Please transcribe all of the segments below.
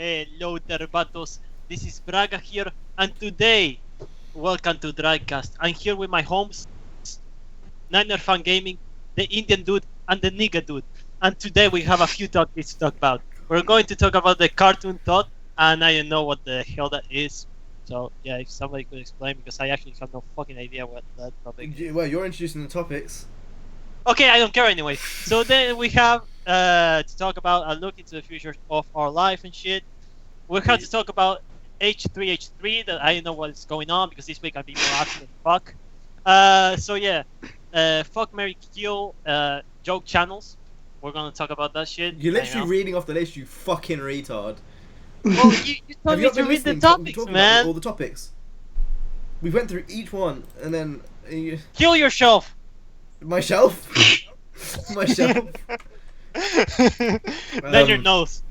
Hello there, vatos. This is Braga here, and today, welcome to Drivecast. I'm here with my homes, Niner Fan Gaming, the Indian dude, and the nigga dude. And today we have a few topics to talk about. We're going to talk about the cartoon thought, and I don't know what the hell that is. So yeah, if somebody could explain, because I actually have no fucking idea what that topic is. Well, you're introducing the topics. Okay, I don't care anyway. So then we have to talk about a look into the future of our life and shit. We have to talk about H3H3, that I don't know what's going on because this week I've been more active than fuck. So yeah, fuck, marry, kill, joke channels. We're gonna talk about that shit. You're literally reading off the list, you fucking retard. Well, you told me to read the topics, man. All the topics. We went through each one, and then kill yourself. Myself. Myself. Then your nose.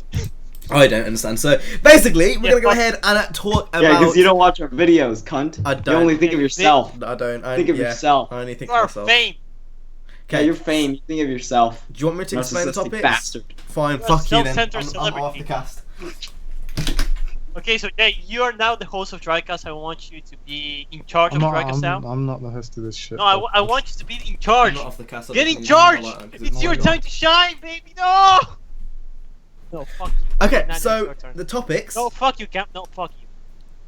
I don't understand. So basically, we're gonna go ahead and talk about. Yeah, because you don't watch our videos, cunt. I don't. You only think of yourself. I don't. Think of yourself. I only think You of are myself. fame. Okay, you're fame. You think of yourself. Do you want me to explain the topics? Bastard. Fine, You're a fuck you then. self-centered I'm celebrity. off the cast. Okay, so Jay, you are now the host of Drivecast. I want you to be in charge of Drivecast now. I'm not the host of this shit. No, I want you to be in charge. I'm not off the cast. Get in charge! It's your time to shine, baby! No! No, fuck you. Okay, Nana, it's so your turn. the topics. No, fuck you, Camp. No, fuck you.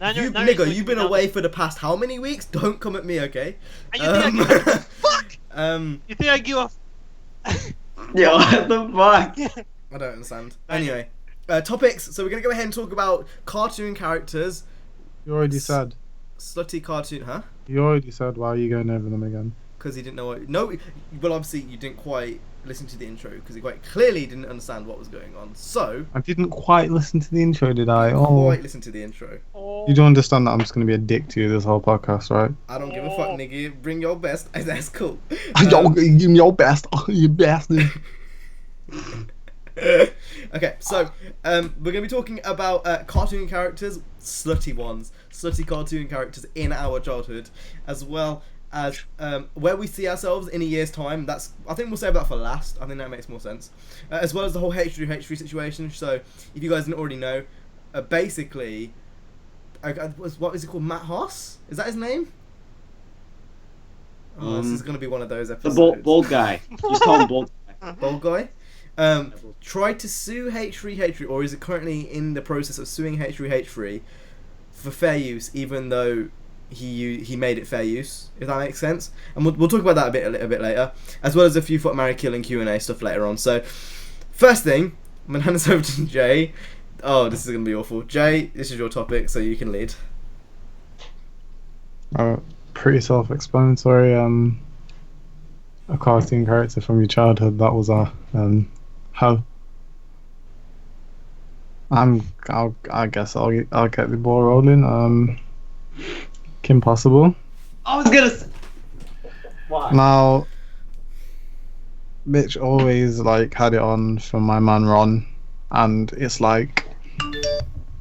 Nana, You, Nana is nigga, going you've to been be away now for the past how many weeks? Don't come at me, okay? And you think I give a fuck? You think I give a Yo, what the fuck? I don't understand. Anyway, topics. So we're gonna go ahead and talk about cartoon characters. You already said. Slutty cartoon, huh? You already said. Why are you going over them again? Because he didn't know what. No, well, obviously you didn't quite listen to the intro because he quite clearly didn't understand what was going on. So I didn't quite listen to the intro, did I? Oh, quite listen to the intro. you don't understand that I'm just going to be a dick to you this whole podcast, right? I don't give a fuck, nigga. Bring your best. That's cool. Yo, give me your best. Oh, you bastard. Okay, so we're gonna be talking about cartoon characters, slutty ones, slutty cartoon characters in our childhood, as well as where we see ourselves in a year's time. I think we'll save that for last. I think that makes more sense. As well as the whole H3H3 situation. So if you guys didn't already know, basically, what is it called? Matt Haas? Is that his name? Oh, this is gonna be one of those episodes. The bald guy. Just call him bald guy. Bald guy. Tried to sue H3H3, or is it currently in the process of suing H3H3 for fair use, even though he made it fair use, if that makes sense. And we'll talk about that a little bit later, as well as a few Fuck, Marry, Kill and Q&A stuff later on. So, first thing, I'm going to hand this over to Jay. Oh, this is going to be awful. Jay, this is your topic, so you can lead. Pretty self-explanatory. A cartoon character from your childhood. That was how. I guess I'll get the ball rolling. Kim Possible. I was gonna say. Why? Now, bitch always had it on from my man Ron, and it's like,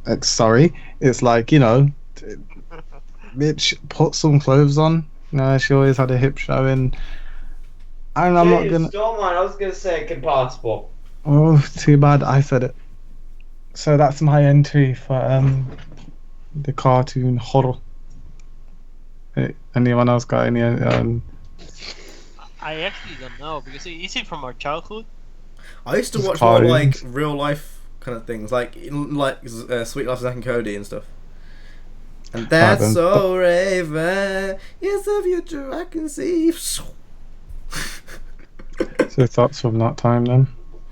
it's like, you know, bitch put some clothes on. You know, she always had a hip showing. And I'm not gonna. Don't mind. I was gonna say Kim Possible. Oh, too bad I said it. So that's my entry for the cartoon horror. Anyone else got any? I actually don't know, because is it from our childhood? I used to watch more real life kind of things, like Sweet Life of Zack and Cody and stuff. And that's so Raven. Yes, the future I can see. So thoughts from that time then,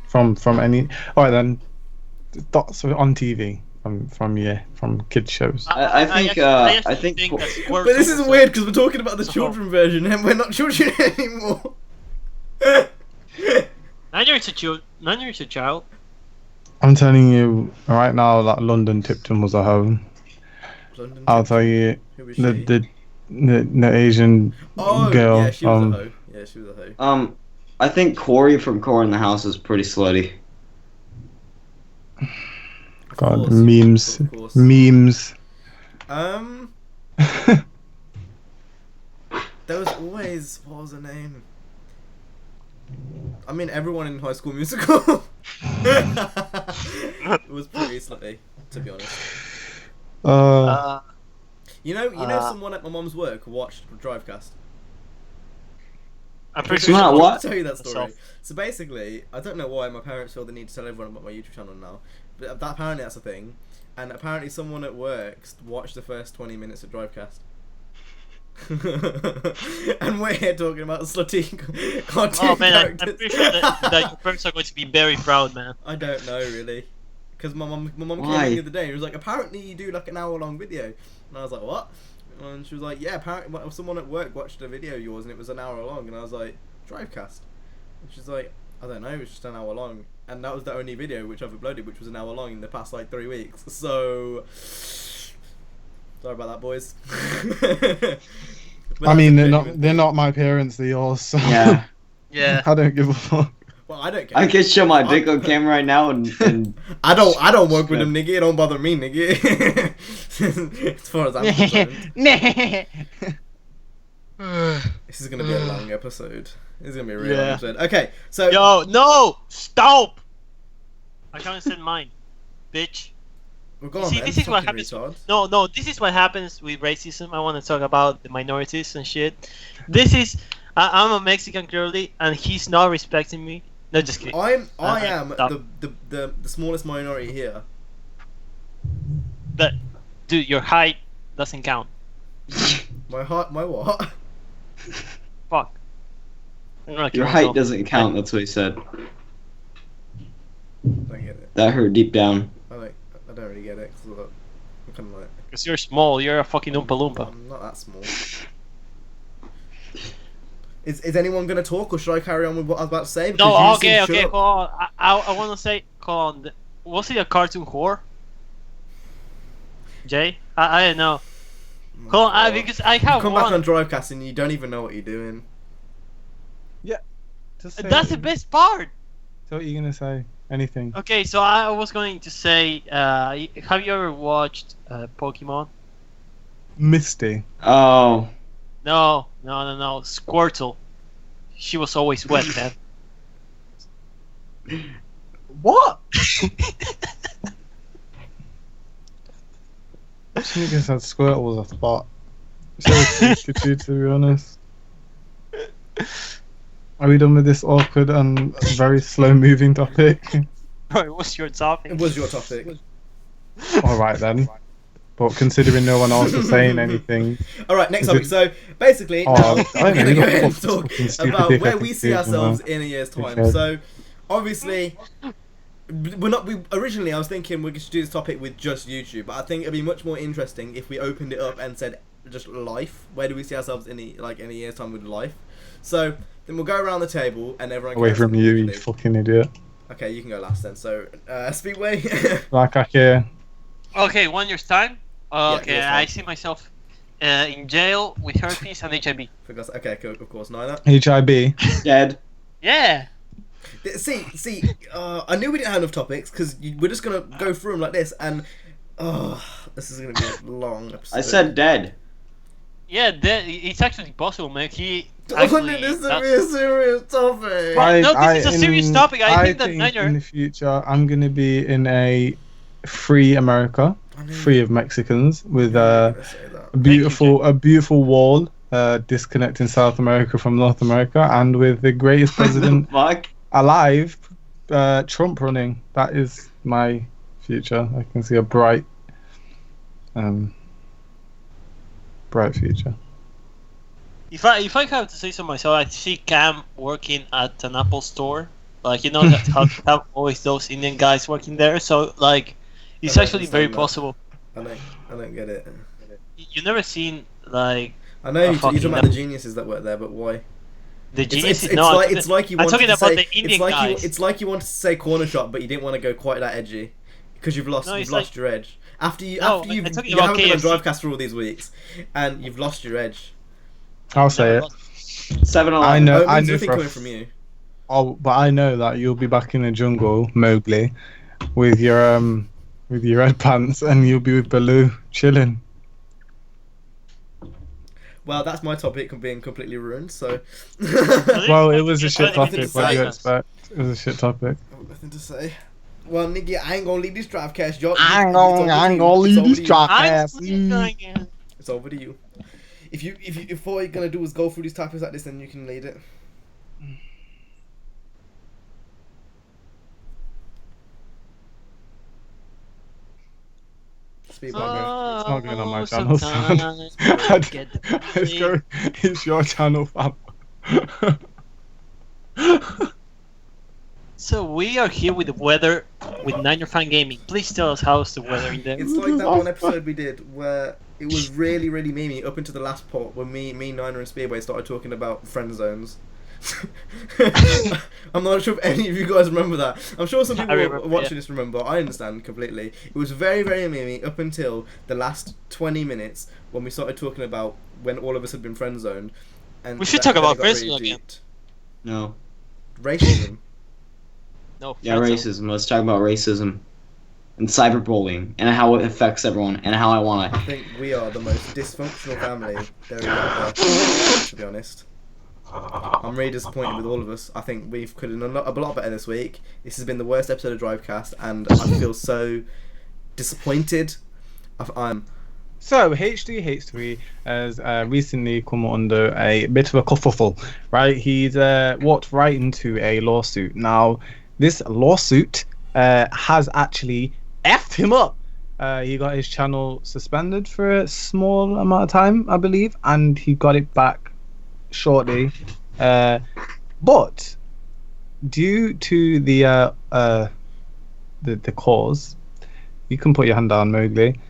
from any. Alright then, thoughts on TV from kids shows. I think. But this is weird because we're talking about the children version and we're not children anymore. Niner is a child. I'm telling you right now that London Tipton was a hoe. I'll tell you the Asian girl. Yeah, she was a hoe. Yeah, she was a hoe. I think Corey from Core in the House is pretty slutty. God, memes. There was always, what was her name? I mean, everyone in High School Musical. It was pretty slutty, to be honest. You know, someone at my mum's work watched Drivecast. I'm pretty Not sure. what? I'll tell you that story. So basically, I don't know why my parents feel the need to tell everyone about my YouTube channel now, but apparently that's a thing. And apparently someone at work watched the first 20 minutes of Drivecast. And we're here talking about slutty cartoon characters. I'm pretty sure that your parents are going to be very proud, man. I don't know, really. Because my mum came in the other day and she was like, apparently you do like an hour-long video. And I was like, what? And she was like, yeah, apparently someone at work watched a video of yours and it was an hour long. And I was like, Drivecast? And she's like, I don't know, it was just an hour long. And that was the only video which I've uploaded, which was an hour long in the past like 3 weeks. So, sorry about that, boys. I mean, they're not my parents, they're yours. So Yeah. Yeah. I don't give a fuck. Well, I don't care. I can show my dick on camera right now and I don't work with them, nigga. It don't bother me, nigga. As far as I'm concerned. This is gonna be a long episode. This is gonna be a really long episode. Okay, so Yo, no! Stop! I can't understand mine, bitch. Well, go on, See, man. this is what Fucking happens. retard. No, this is what happens with racism. I want to talk about the minorities and shit. This is, I'm a Mexican girlie, and he's not respecting me. No, just kidding. I am stop. the smallest minority here. But, dude, your height doesn't count. My what? Fuck. I'm gonna kill your myself. height doesn't count. That's what he said. I get it. That hurt deep down. I don't really get it. Cause I'm kind of like. Because you're small. You're a fucking Oompa Loompa. I'm not that small. Is anyone gonna talk, or should I carry on with what I was about to say? Because No, you okay, seem shook. hold on. I want to say, hold on. Was he a cartoon whore? Jay? I don't know. Oh my Hold on, God. because I You have come one. back on Drivecast and you don't even know what you're doing. Just say That's the it. best part. So what are you gonna say? Anything? Okay, so I was going to say, have you ever watched Pokemon? Misty. Oh. No. Squirtle. She was always wet, man. What? This nigga said Squirtle was a spot. So Pikachu, to be honest. Are we done with this awkward and very slow moving topic? Bro, what's your topic? It was your topic. Alright then. But considering no one else was saying anything. Alright, next Is topic. it- So, basically, Oh, now I we're know, going to you go got ahead and fucking talk stupid about dick where we see attitude, ourselves man. in a year's time. Dickhead. So, obviously, originally I was thinking we should do this topic with just YouTube, but I think it'd be much more interesting if we opened it up and said just life. Where do we see ourselves in a year's time with life? So, then we'll go around the table and everyone Away can from you, you fucking idiot. Okay, you can go last then. So, Speedway. Like I care. Okay, 1 year's time. Okay, year's I time. see myself in jail with herpes and HIV. Okay, cool, of course, Nina. HIB. Dead. Yeah. See, I knew we didn't have enough topics because we're just gonna go through them like this, and this is gonna be a long episode. I said dead. Yeah, it's actually possible, man. He I actually... wanted this to be a serious topic. Right. No, this is a serious topic. I think that Niner- in the future I'm gonna be in a free America, free of Mexicans, with a beautiful wall disconnecting South America from North America, and with the greatest president Fuck. alive, Trump running. That is my future. I can see a bright future. If I have to say so myself, I see Cam working at an Apple store. Like, you know that how have always those Indian guys working there. So like, it's I don't actually very understand that. possible. I don't get it. You never seen like I know you're talking about the geniuses that work there, but why? the geniuses? It's like you I'm wanted talking to about say. the Indian It's like guys. it's like you wanted to say corner shop, but you didn't want to go quite that edgy because you've lost it's lost your edge after No, you I'm talking you about haven't been on KFC. Drivecast for all these weeks, and you've lost your edge. I'll say it. 7-Eleven. I know. Oh, I there's know nothing for a coming from you. Oh, but I know that you'll be back in the jungle, Mowgli, with your red pants, and you'll be with Baloo chilling. Well, that's my topic being completely ruined. So. Well, it was a shit I don't even topic. What do you say. expect? It was a shit topic. I've got nothing to say. Well, nigga, I ain't gonna leave this Drivecast. I ain't gonna leave this Drivecast. It's over to you. If all you're gonna do is go through these topics like this, then you can lead it. Speed bump, bro. It's not going on my channel, son. It's your channel, fam. So we are here with the weather with Niner Fan Gaming. Please tell us how's the weather in there. It's like that one episode we did where it was really, really memey up until the last part when me, Niner, and Speedway started talking about friend zones. I'm not sure if any of you guys remember that. I'm sure some people watching this remember. I understand completely. It was very, very memey up until the last 20 minutes when we started talking about when all of us had been friend zoned. And we should talk about friend zone again. No. Racism. No. Yeah, racism. Let's talk about racism and cyberbullying and how it affects everyone and how I want I it. think we are the most dysfunctional family there is out there, to be honest. I'm really disappointed with all of us. I think we've could have done a lot better this week. This has been the worst episode of Drivecast, and I feel so disappointed. So H3H3 has recently come under a bit of a kerfuffle, right? He's walked right into a lawsuit. Now, this lawsuit has actually effed him up. He got his channel suspended for a small amount of time, I believe, and he got it back shortly. But due to the cause, you can put your hand down, Mowgli.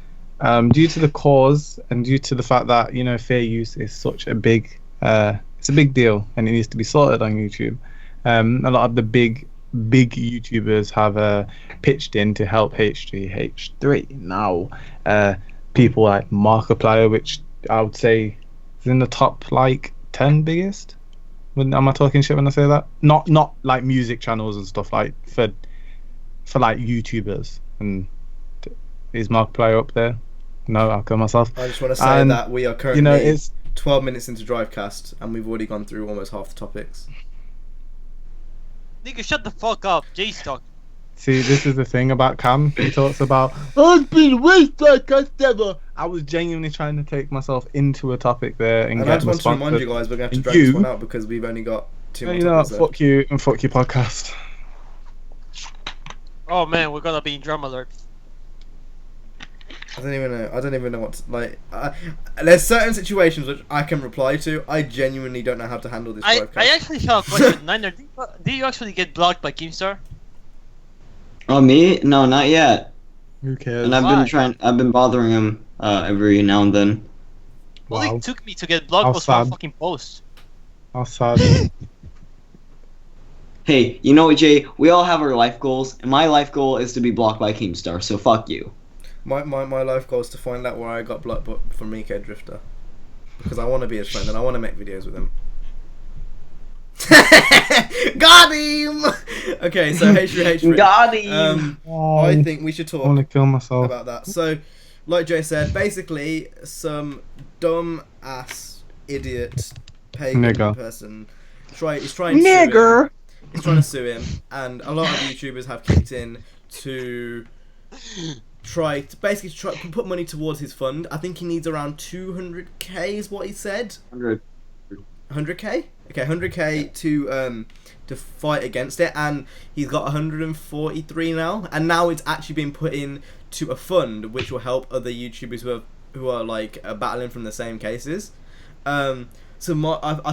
Due to the cause and due to the fact that fair use is such a big it's a big deal and it needs to be sorted on YouTube. A lot of the big YouTubers have pitched in to help H3H3. Now people like Markiplier, which I would say is in the top 10 biggest. Am I talking shit when I say that? Not like music channels and stuff, like for like YouTubers. And is Markiplier up there? No, I'll kill myself. I just want to say that we are currently it's 12 minutes into Drivecast and we've already gone through almost half the topics. Nigga, shut the fuck up. Jay's talking. See, this is the thing about Cam. He talks about, I've been worst Drivecast ever. I was genuinely trying to take myself into a topic there and I get just want to remind you guys we're going to have to drag this one out because we've only got 2 more topics left. Fuck you and fuck your podcast. Oh man, we're gonna be in drum alert. I don't even know what to, there's certain situations which I can reply to. I genuinely don't know how to handle this Drivecast. I actually have a question. Niner, do you actually get blocked by Keemstar? Oh, me? No, not yet. Who cares? And I've been bothering him every now and then. All Wow. it took me to get blocked How was sad. one fucking post. How sad. Hey, you know what, Jay? We all have our life goals, and my life goal is to be blocked by Keemstar, so fuck you. My life goal is to find out where I got blocked from Miko Drifter. Because I want to be his friend and I want to make videos with him. Got him! Okay, so H3H3. Got him! I think we should I want to talk kill myself. about that. So, like Jay said, basically, some dumb ass idiot pagan Nigger. person is trying to sue him. Nigger! He's trying to sue him, and a lot of YouTubers have kicked in to try to put money towards his fund. I think he needs around 200k is what he said. 100k? Okay, 100k to fight against it, and he's got 143 now, and now it's actually been put in to a fund which will help other YouTubers who are battling from the same cases. I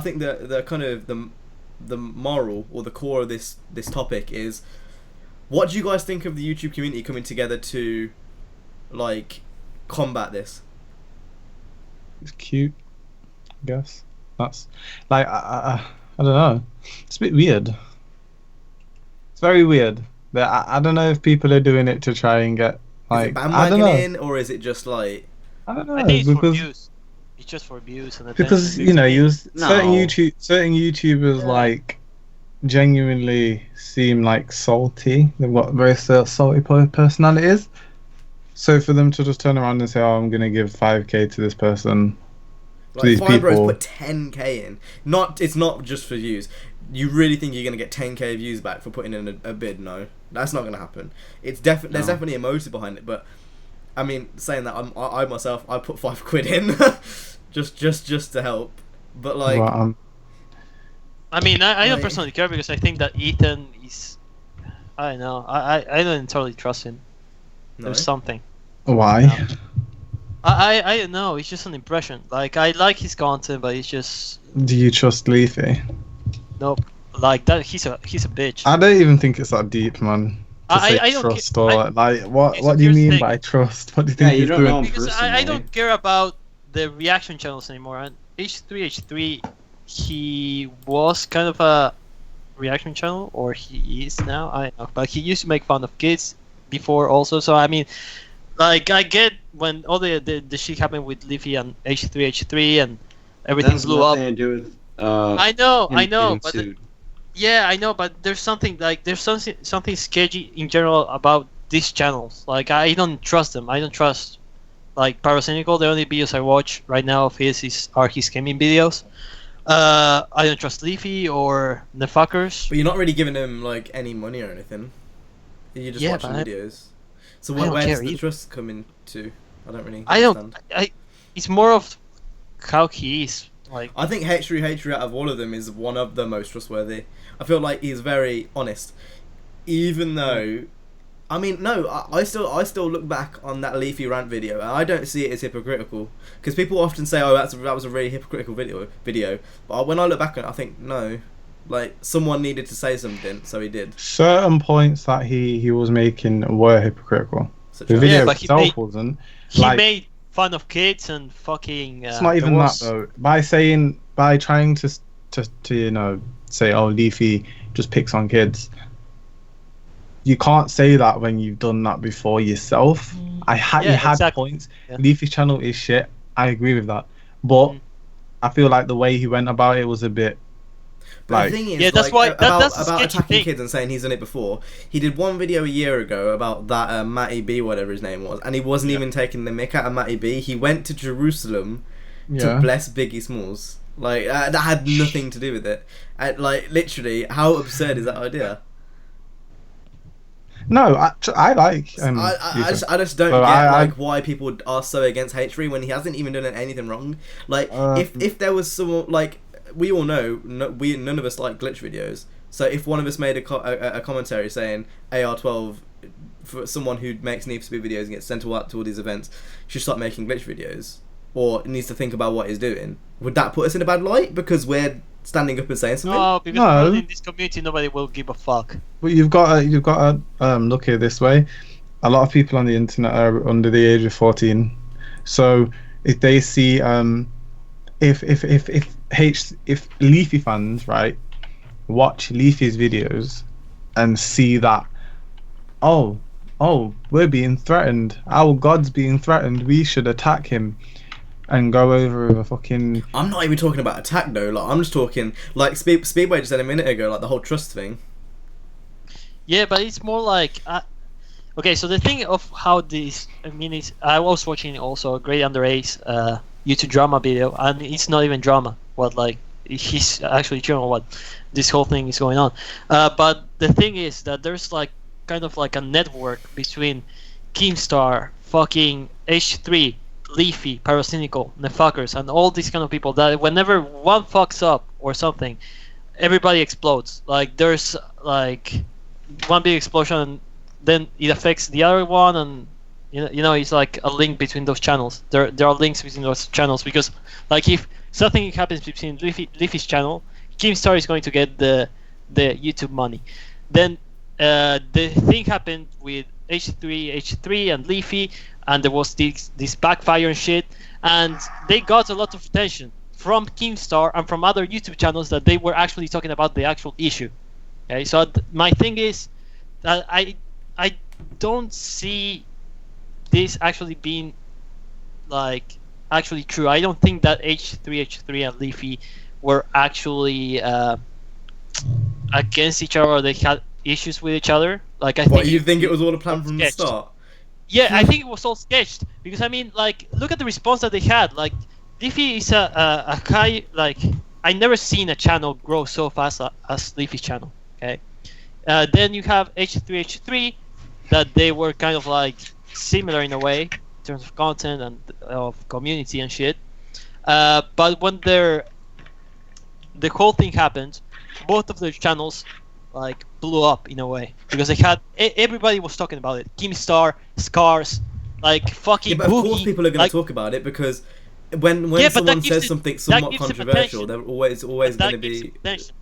think the kind of the moral or the core of this topic is, what do you guys think of the YouTube community coming together to combat this? It's cute, I guess. That's I don't know. It's a bit weird. It's very weird. I don't know if people are doing it to try and get Is it bandwagoning in, or is it just I don't know. I think it's for views. It's just for views and because attention. certain YouTubers genuinely seem salty. They've got very salty personalities. So for them to just turn around and say, "Oh, I'm gonna give 5k to this person," to these Fibro's people, put 10k in. It's not just for views. You really think you're gonna get 10k views back for putting in a bid? No, That's not going to happen. There's No. definitely a motive behind it, but I mean, saying that, I myself, I put £5 in just to help. But like, Well, I mean, I don't Like- personally care because I think that Ethan is. I don't know. I don't entirely trust him. no. There's something. why? I don't know. It's just an impression. Like I like his content, but it's just Do you trust Leafy? nope. Like that. He's a bitch. I don't even think it's that deep, man. To say I don't trust ca- or I- like what? Here's- What do you here's the mean thing. by trust? What do you Yeah, think you he's don't doing? know. Because I Personally. don't care about the reaction channels anymore. And H3H3, he was kind of a reaction channel, or he is now. I don't know, but he used to make fun of kids before also. So I mean, like I get when all the shit happened with Leafy and H3H3 and everything That has blew up. nothing to do with. I know, him I know, getting but sued. yeah, I know, but there's something sketchy in general about these channels. Like I don't trust them. I don't trust like Pyrocynical. The only videos I watch right now of his are his gaming videos. I don't trust Leafy or the fuckers. But you're not really giving him like any money or anything. You're just Yeah, watching but videos. So I don't where does care the either. trust come into? I don't really. I don't. understand. It's more of how he is. Like I think H3 out of all of them is one of the most trustworthy. I feel like he's very honest, even though, I mean, no, I still look back on that Leafy rant video and I don't see it as hypocritical, because people often say, oh, that was a really hypocritical video, but when I look back on it, I think no, like someone needed to say something, so he did. Certain points that he was making were hypocritical. Such The as- video but he itself made- wasn't. he Like, made fun of kids and fucking. it's not there even was- that though. By trying to you know say, oh, Leafy just picks on kids. You can't say that when you've done that before yourself. You had exactly. points. Yeah. Leafy's channel is shit. I agree with that, but Mm. I feel like the way he went about it was a bit. But Like, the thing is, Yeah, that's like, why- about that's the sketchy attacking thing. kids and saying he's done it before. He did one video a year ago about that Matty B, whatever his name was, and he wasn't even taking the mick out of Matty B. He went to Jerusalem to yeah. bless Biggie Smalls. Like that had nothing to do with it. And, like literally, how absurd is that idea? No, I like. I just don't So get I- why people are so against H3 when he hasn't even done anything wrong. Like Um, if there was someone like we all know, none of us like glitch videos. So if one of us made a commentary saying AR12 for someone who makes Need for Speed videos and gets sent to all these events should start making glitch videos or needs to think about what he's doing, would that put us in a bad light because we're standing up and saying something? No, because No. in this community nobody will give a fuck. But you've got to look at it this way. A lot of people on the internet are under the age of 14, so if they see if Leafy fans, right, watch Leafy's videos and see that, oh, we're being threatened, our god's being threatened, we should attack him and go over with a fucking. I'm not even talking about attack though. Like I'm just talking like Speedway just said a minute ago, like the whole trust thing. Yeah, but it's more like okay. So the thing of how this, I mean, is I was watching also a Great Under Ace YouTube drama video, and it's not even drama. What like he's actually showing what this whole thing is going on. But the thing is that there's like kind of like a network between Keemstar, fucking H3, Leafy, Pyrocynical, the fuckers, and all these kind of people that whenever one fucks up or something, everybody explodes. Like there's like one big explosion, and then it affects the other one, and you know it's like a link between those channels. There are links between those channels because like if something happens between Leafy's channel, Keemstar is going to get the YouTube money. Then the thing happened with H3 and Leafy, and there was this backfire and shit, and they got a lot of attention from Keemstar and from other YouTube channels that they were actually talking about the actual issue. Okay, so my thing is that I don't see this actually being like actually true. I don't think that H3 and Leafy were actually against each other or they had issues with each other. Like I What think you think it was all a plan from the sketched. start? Yeah, I think it was all sketched because I mean, like, look at the response that they had. Like, Leafy is a guy like I never seen a channel grow so fast as Leafy's channel. Okay, Then you have H3H3, that they were kind of like similar in a way in terms of content and of community and shit. But when the whole thing happened, both of their channels like blew up in a way because they had everybody was talking about it. Keemstar, Scars, like fucking. Yeah, but of Boogie, course people are going like, to talk about it because when Yeah, but someone that gives says it- something that somewhat gives it controversial, attention. they're always that going to gives be. me attention.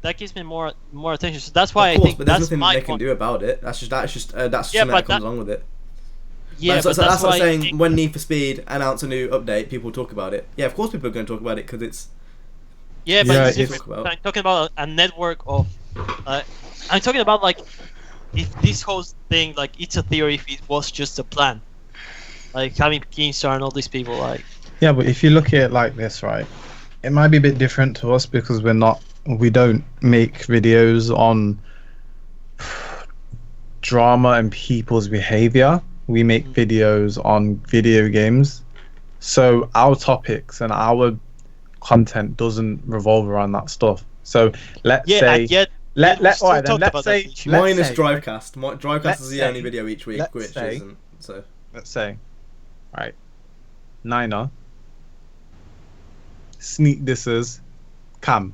That gives me more attention. So that's why Of course, I think but there's that's nothing my they can point. do about it. That's just Yeah, something that but comes along with it. Yeah, so but that's that's what why I'm I saying. think- When Need for Speed announce a new update, people talk about it. Yeah, of course people are going to talk about it because it's. Yeah, but Yeah, it's if- different. I'm talking about a network of. I'm talking about like if this whole thing, like it's a theory, if it was just a plan, like having Keemstar and all these people, like. Yeah, but if you look at it like this, right, it might be a bit different to us because we don't make videos on drama and people's behavior. We make videos on video games. So our topics and our content doesn't revolve around that stuff. So let's Yeah, say and yet let we still all right, then talked let's about say that issue. let's Minus say- Drivecast. Drivecast let's is the only say- video each week, let's which say- isn't. So let's say, right, Niner, sneak disses, Cam,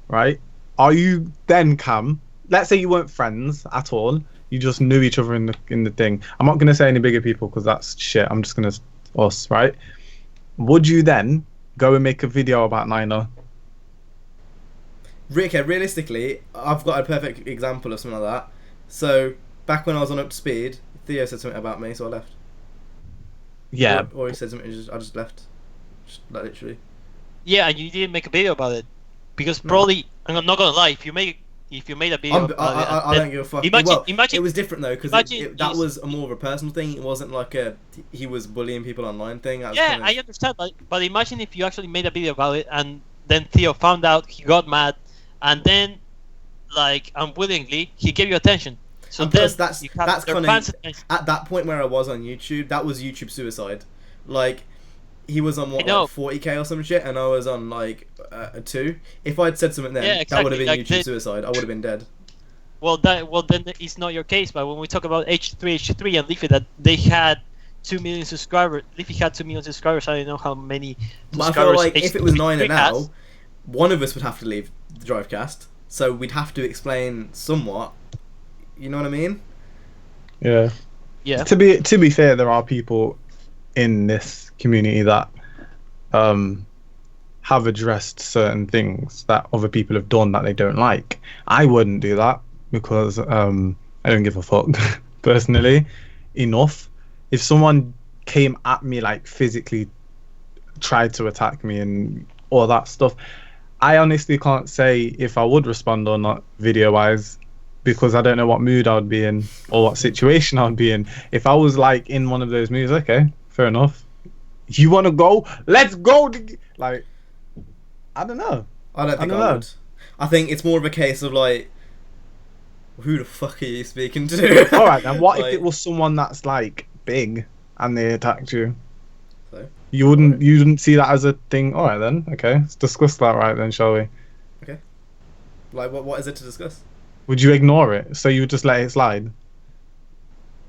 right? Are you then Cam? Let's say you weren't friends at all. You just knew each other in the thing. I'm not gonna say any bigger people because that's shit. I'm just gonna us, right? Would you then go and make a video about Niner? okay, realistically, I've got a perfect example of something like that. So back when I was on Up to Speed, Theo said something about me, so I left. Yeah, Or he said something, I just left. Just like literally. Yeah, and you didn't make a video about it because probably I'm not gonna lie. If you made a video, about it, I then don't give a fuck. Imagine, Well, imagine it was different though because imagine that he's- was more of a personal thing. It wasn't like he was bullying people online thing. That was Yeah, kind of- I understand, but imagine if you actually made a video about it and then Theo found out, he got mad, and then, like, unwillingly, he gave you attention. So And then plus, that's you have that's their kind fans' of attention. at that point where I was on YouTube. That was YouTube suicide. Like he was on what know. like 40k or some shit, and I was on like a 2. If I'd said something then, Yeah, that would have been exactly, like YouTube they- suicide. I would have been dead. Well, then it's not your case. But when we talk about H3 and Leafy, that they had 2 million subscribers. Leafy had 2 million subscribers. I don't know how many But I subscribers. feel like if it was H3 Niner has. now, one of us would have to leave the Drivecast, so we'd have to explain somewhat. You know what I mean? yeah. Yeah. To be fair, there are people in this community that have addressed certain things that other people have done that they don't like. I wouldn't do that because I don't give a fuck personally enough. If someone came at me, like physically tried to attack me and all that stuff, I honestly can't say if I would respond or not video wise, because I don't know what mood I would be in or what situation I would be in. If I was like in one of those moods, okay, fair enough. You want to go? Let's go. Like, I don't know. I don't think don't I know. would. I think it's more of a case of like, who the fuck are you speaking to? All right, then what Like, if it was someone that's like big and they attacked you? So? You wouldn't see that as a thing. All right then, okay, let's discuss that right then, shall we? Like what is it to discuss? Would you ignore it? So you would just let it slide?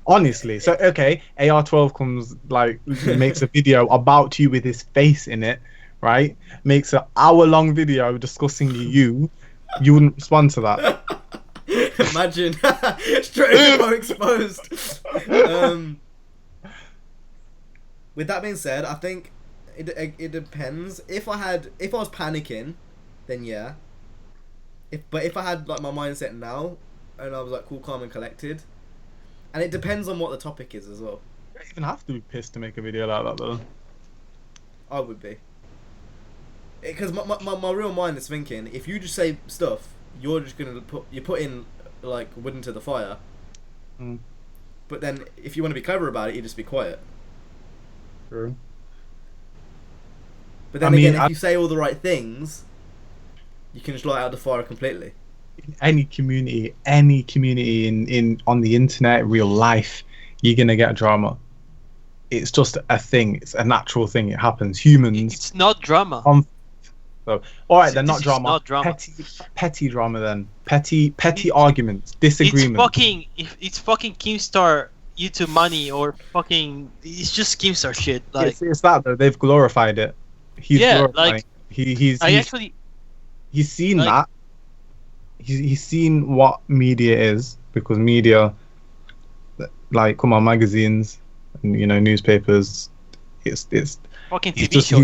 Honestly, so okay, AR12 comes like makes a video about you with his face in it, right? Makes an hour-long video discussing you. You wouldn't respond to that. Imagine StraightUpHippo exposed. With that being said, I think it depends. If I was panicking, then yeah. If I had like my mindset now, and I was like cool, calm, and collected, and it depends on what the topic is as well. You don't even have to be pissed to make a video like that, though. I would be. Because my real mind is thinking, if you just say stuff, you're just gonna put in like wood into the fire. Mm. But then, if you want to be clever about it, you just be quiet. True. But then I mean, again, if you say all the right things, you can just light out the fire completely. Any community in on the internet, real life, you're gonna get drama. It's just a thing. It's a natural thing. It happens. Humans. It's not drama. So, all right, So then this not is drama. not drama. Petty drama then. Petty It- arguments, disagreements. It's fucking Keemstar YouTube money or fucking it's just Keemstar shit. Like It's that though. They've glorified it. He's yeah, glorifying. like He's actually he's seen like- that. He's seen what media is, because media, like, come on, magazines and newspapers. It's fucking he's TV just shows.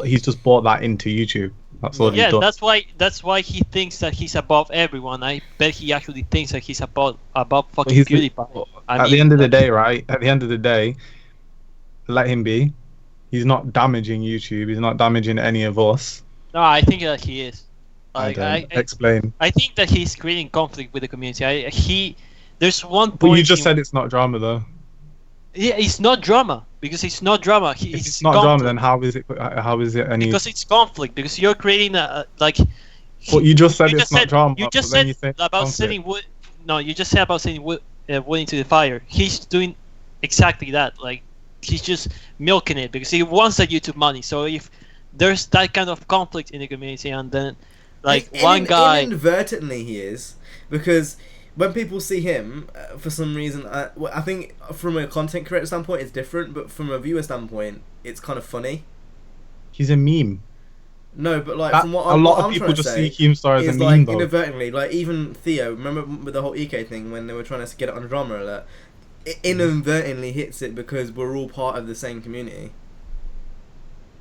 he's just bought that into YouTube. That's all Yeah, he's done. that's why he thinks that he's above everyone. I bet he actually thinks that he's above fucking He's PewDiePie. At the end of the day, right? At the end of the day, let him be. He's not damaging YouTube. He's not damaging any of us. No, I think that he is. I Like, don't explain. I think that he's creating conflict with the community. There's one point. But you just said it's not drama, though. Yeah, it's not drama because it's not drama. If it's not drama, then how is it? How is it any? Because it's conflict. Because you're creating like. But you just said you it's not drama. You just but then said you say about conflict. setting wood. No, you just said about setting wood into the fire. He's doing exactly that. Like he's just milking it because he wants that YouTube money. So if there's that kind of conflict in the community, and then like one guy inadvertently he is, because when people see him, for some reason, I think from a content creator standpoint it's different, but from a viewer standpoint it's kind of funny. He's a meme. No, but like from what a lot of I'm people trying to just say see Keemstar as a is meme, like though. inadvertently, like even Theo, remember with the whole EK thing when they were trying to get it on Drama Alert, it inadvertently hits it because we're all part of the same community.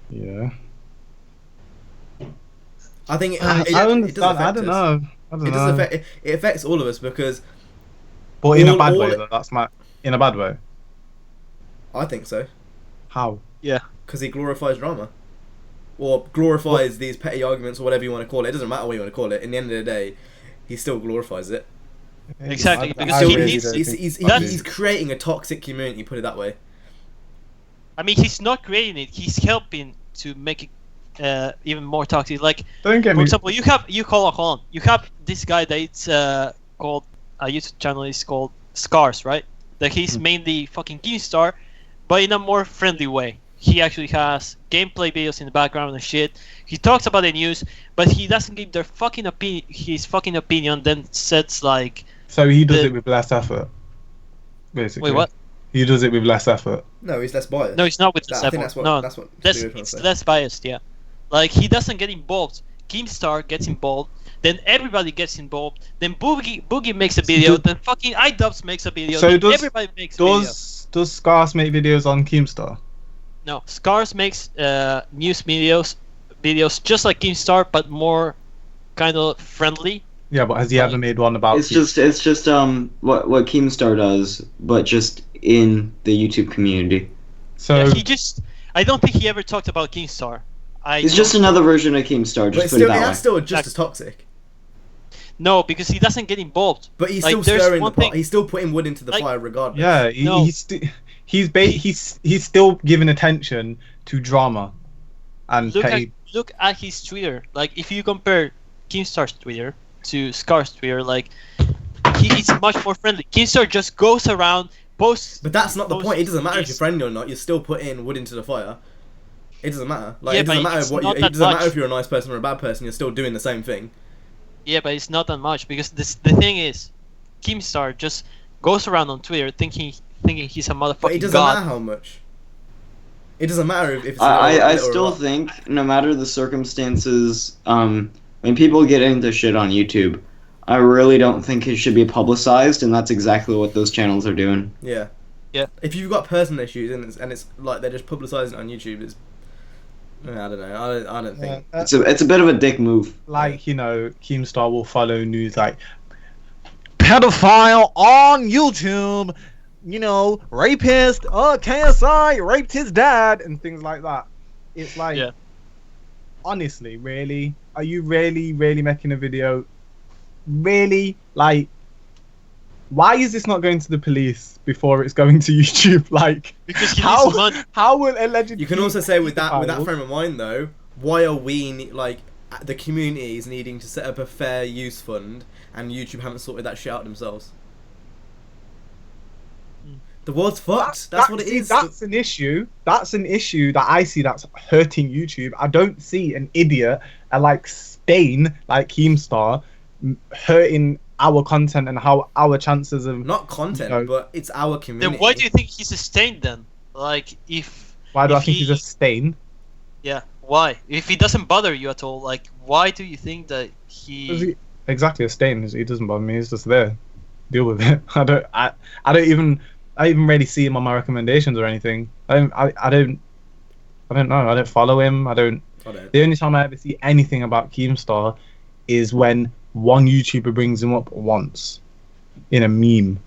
Yeah. I think I understand. does affect I don't us. know. I don't It know. does affect. It affects all of us because But in a all- bad all way, it- though. That's my. In a bad way. I think so, How? because he glorifies drama, or glorifies these petty arguments or whatever you want to call it. It doesn't matter what you want to call it. In the end of the day, he still glorifies it. Exactly, because Still, he he's, needs- he's creating a toxic community. Put it that way. I mean, he's not creating it. He's helping to make it even more toxic. Like, Don't get for me. example, hold on. You have this guy that it's called a YouTube channel is called Scars, right? That he's mainly fucking Keemstar, but in a more friendly way. He actually has gameplay videos in the background and shit. He talks about the news, but he doesn't give their fucking his fucking opinion. Then says like, So he does the- it with less effort. Basically. wait, what? He does it with less effort. No, he's less biased. No, it's not with the I think effort. that's what. No, That's what. That's Theo was trying to it's say. less biased, yeah. Like he doesn't get involved. Keemstar gets involved. Then everybody gets involved. Then Boogie makes a video. Then fucking iDubbbz makes a video. So then does- everybody makes a video. Does Scars make videos on Keemstar? No, Scars makes news videos just like Keemstar, but more kind of friendly. Yeah, but has he ever made one about? It's just what Keemstar does, but just in the YouTube community. So Yeah, I don't think he ever talked about Keemstar. It's just another version of Keemstar. But Just it's put it still, that way. that's still just as toxic. No, because he doesn't get involved. But he's Like, still there's stirring the one pot. thing- He's still putting wood into the like- fire regardless. yeah, No. he's still giving attention to drama, and petty. Look at his Twitter. Like if you compare Keemstar's Twitter to Scar's Twitter, like he's much more friendly. Keemstar just goes around, posts. But that's not the posts point. It doesn't matter if you're his- friendly or not. You're still putting wood into the fire. It doesn't matter. Like Yeah, it doesn't but matter it's what not it that doesn't matter much. if you're a nice person or a bad person. You're still doing the same thing. Yeah, but it's not that much because the thing is, Keemstar just goes around on Twitter thinking he's a motherfucking But it doesn't god. matter how much. It doesn't matter if it's. I little or still not. think, no matter the circumstances, when people get into shit on YouTube, I really don't think it should be publicized, and that's exactly what those channels are doing. Yeah. Yeah. If you've got personal issues and it's like they're just publicising it on YouTube, it's. I don't know. I don't think. It's a bit of a dick move. Like, Keemstar will follow news like pedophile on YouTube, rapist, KSI raped his dad, and things like that. It's like, Yeah. honestly, really, are you really making a video? Really, like, why is this not going to the police before it's going to YouTube? Like, Because he how needs money. how will alleged? You can also say with that pedophiles- frame of mind though, why are we like the communities needing to set up a fair use fund and YouTube haven't sorted that shit out themselves? The world's fucked. That's what it is. That's an issue. That's an issue that I see that's hurting YouTube. I don't see an idiot like Stain, like Keemstar, hurting our content and how our chances of not content, but it's our community. Then why do you think he's a Stain then? Like, why do I think he's a Stain? Yeah, why? If he doesn't bother you at all, like, why do you think that he... Exactly, a Stain. He doesn't bother me. He's just there. Deal with it. I don't even really see him on my recommendations or anything. I don't know. I don't follow him. The only time I ever see anything about Keemstar is when one YouTuber brings him up once in a meme,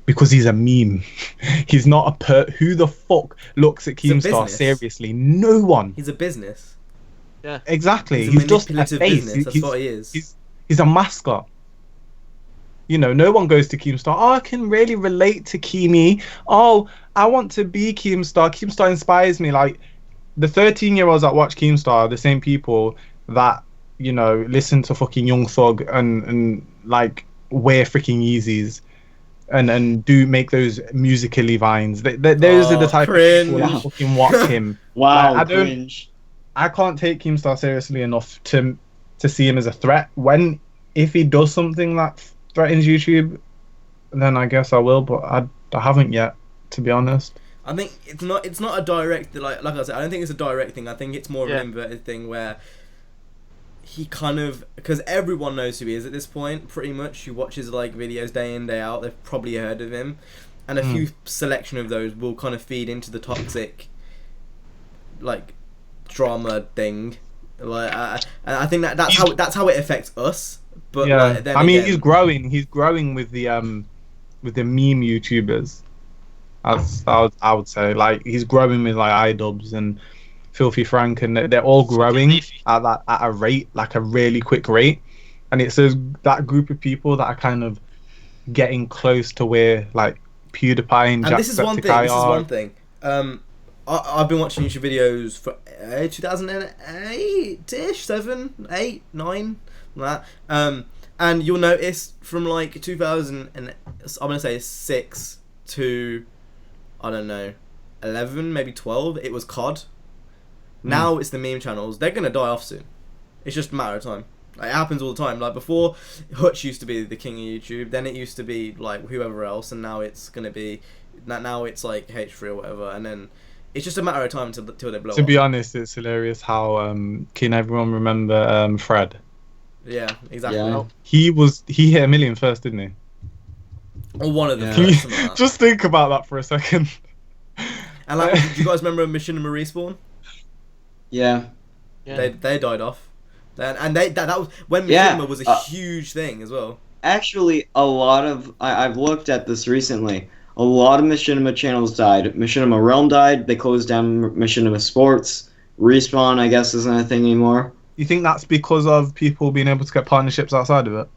because he's a meme. He's not who the fuck looks at Keemstar seriously? No one. He's a business. Yeah, exactly. He's just a face. Business. That's what he is. He's a mascot. You know, no one goes to Keemstar. Oh, I can really relate to Keemy. Oh, I want to be Keemstar. Keemstar inspires me. Like, the 13-year-olds that watch Keemstar are the same people that, you know, listen to fucking Young Thug and like, wear freaking Yeezys and do make those musically vines. Those are the type cringe. of people that fucking watch him. Wow, like, cringe. I can't take Keemstar seriously enough to see him as a threat. If he does something that threatens YouTube, then I guess I will, but I haven't yet, to be honest. I think it's not a direct, like I said, I don't think it's a direct thing. I think it's more of an inverted thing where he kind of, because everyone knows who he is at this point, pretty much, who watches like videos day in, day out. They've probably heard of him, and a few selection of those will kind of feed into the toxic, like, drama thing. Like, and I think that's how it affects us. But yeah, like, then again, he's growing with the meme YouTubers. I would say, like, he's growing with like iDubbbz and Filthy Frank, and they're all growing at a rate, like a really quick rate, and it's that group of people that are kind of getting close to where like PewDiePie and this is one thing. I've been watching YouTube videos for 2008-ish, 7, 8, 9, like that. And you'll notice from like 2000 and I'm gonna say 6 to, I don't know, 11, maybe 12, it was COD. Now it's the meme channels. They're gonna die off soon. It's just a matter of time. Like, it happens all the time. Like, before, Hutch used to be the king of YouTube. Then it used to be like whoever else, and now it's gonna be now it's like H3 or whatever, and then it's just a matter of time until they blow up. To be honest, it's hilarious how can everyone remember Fred? Yeah, exactly. Yeah. He hit 1 million first, didn't he? Or one of them. Can you something like that. just think about that for a second? And like, do you guys remember Machinima Respawn? Yeah. They died off. And that was when Machinima was a huge thing as well. Actually, a lot of I've looked at this recently. A lot of Machinima channels died. Machinima Realm died. They closed down Machinima Sports. Respawn, I guess, isn't a thing anymore. You think that's because of people being able to get partnerships outside of it?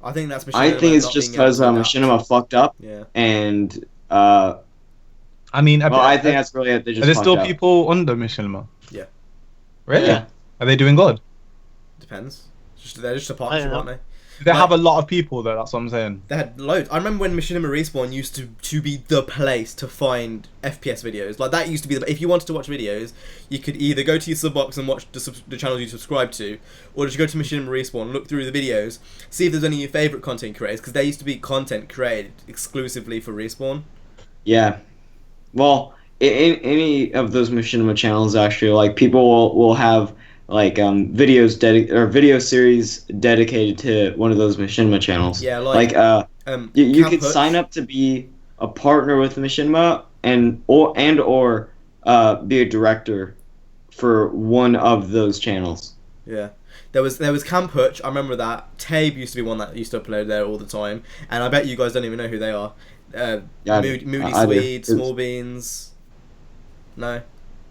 I think that's Machinima. I think it's just because Machinima fucked up. Yeah. And I mean, I think that's really it. They just are there still up. people under Machinima? Yeah. Really? Yeah. Are they doing good? Depends. They're just a partnership, aren't they? Do they have a lot of people though? That's what I'm saying. They had loads. I remember when Machinima Respawn used to be the place to find FPS videos. Like, that used to be if you wanted to watch videos, you could either go to your sub box and watch the channels you subscribe to, or just go to Machinima Respawn, look through the videos, see if there's any of your favourite content creators, because there used to be content created exclusively for Respawn. Yeah. Well, in any of those Machinima channels, actually, like, people will have like video series dedicated to one of those Machinima channels. Yeah, you could sign up to be a partner with Machinima or be a director for one of those channels. Yeah. There was Camp Hutch, I remember that. Tabe used to be one that used to upload there all the time, and I bet you guys don't even know who they are. Moody Swede, Small Beans. No.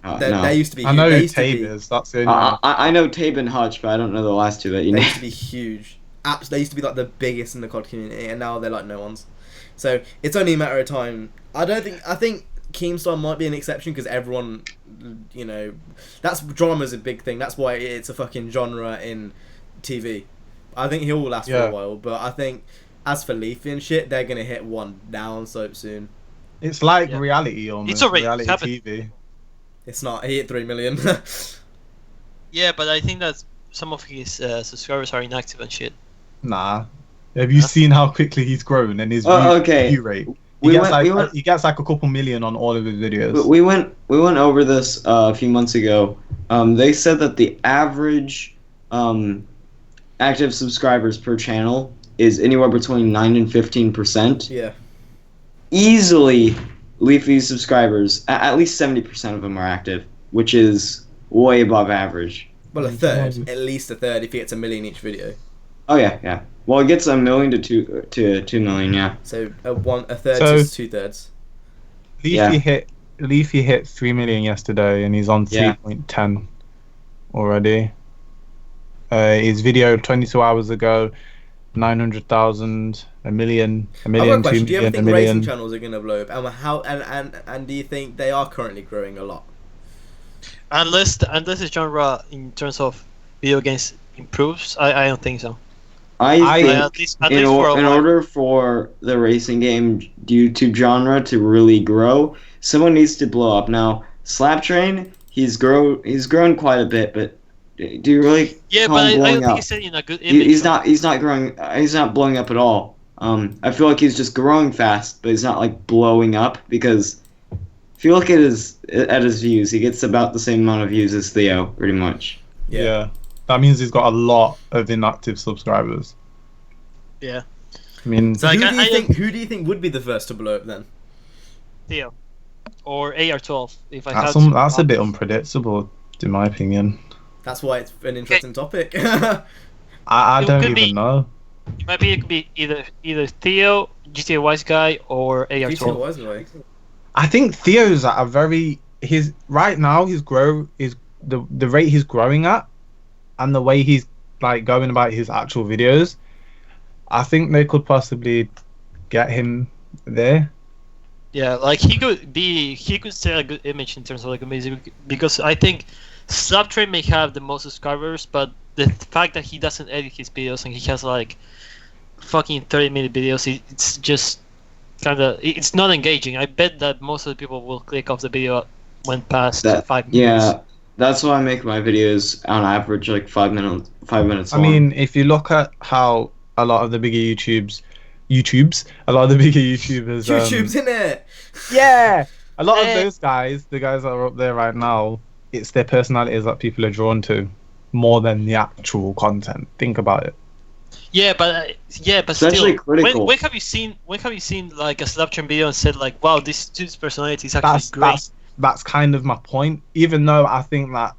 No. They used to be huge. I know who Tabe is. That's the only one. I know Tabe and Hutch, but I don't know the last two that you They know. used to be huge. They used to be like the biggest in the COD community, and now they're like no ones. So it's only a matter of time. I think Keemstar might be an exception because everyone, you know, drama's a big thing. That's why it's a fucking genre in TV. I think he'll last for a while, but I think as for Leafy and shit, they're gonna hit one down so soon. It's like Yeah. reality almost. It's already reality happened. TV. It's not. He hit 3 million. Yeah, but I think that some of his subscribers are inactive and shit. Nah. Have you Huh? seen how quickly he's grown and his Okay. view rate? We went He gets like a couple million on all of his videos. we went over this a few months ago. They said that the average active subscribers per channel is anywhere between 9 and 15%. Yeah. Easily, Leafy's subscribers, at least 70% of them are active, which is way above average. Well, a third. At least a third if he gets 1 million each video. Oh yeah. Well, it gets 1 million to 2 million, yeah. So a third So- is 2/3. Leafy hit 3 million yesterday, and he's on Yeah. 3.10 already. His video 22 hours ago, 900,000, a million, I've got a 2 question. Do you ever million, a think racing million. channels are going to blow up? And do you think they are currently growing a lot? Unless the genre in terms of video games improves, I don't think so. I think At least in for a while. order for the racing game YouTube genre to really grow, someone needs to blow up. Now, Slaptrain, he's grown quite a bit, but do you really Yeah, call but him I blowing don't think up? he's setting a good image. He's not growing. He's not blowing up at all. I feel like he's just growing fast, but he's not like blowing up because if you look at his views, he gets about the same amount of views as Theo, pretty much. Yeah. That means he's got a lot of inactive subscribers. Yeah. I mean, So like, Who do you think would be the first to blow up then? Theo or AR12 if I that's had to. that's a bit unpredictable, in my opinion. That's why it's an interesting topic. I It don't could even be- know. It could be either Theo, GTA Wise Guy, or GTA AR12. was anyway. I think Theo's at a very right now the rate he's growing at, and the way he's like going about his actual videos. I think they could possibly get him there. Yeah, like he could set a good image in terms of like music, because I think Slaptrain may have the most subscribers, but the fact that he doesn't edit his videos and he has like fucking 30-minute videos, it's just it's not engaging. I bet that most of the people will click off the video when past 5 minutes. Yeah, that's why I make my videos on average like 5 minutes. 5 minutes. I long. mean, if you look at how a lot of the bigger YouTubers, a lot of the bigger YouTubers, YouTube's in it. yeah, a lot of Eh. those guys, the guys that are up there right now, it's their personalities that people are drawn to more than the actual content. Think about it. Yeah, but Especially still, critical. when have you seen like a Slaptrain video and said like, wow, this dude's personality is actually great? That's kind of my point. Even though I think that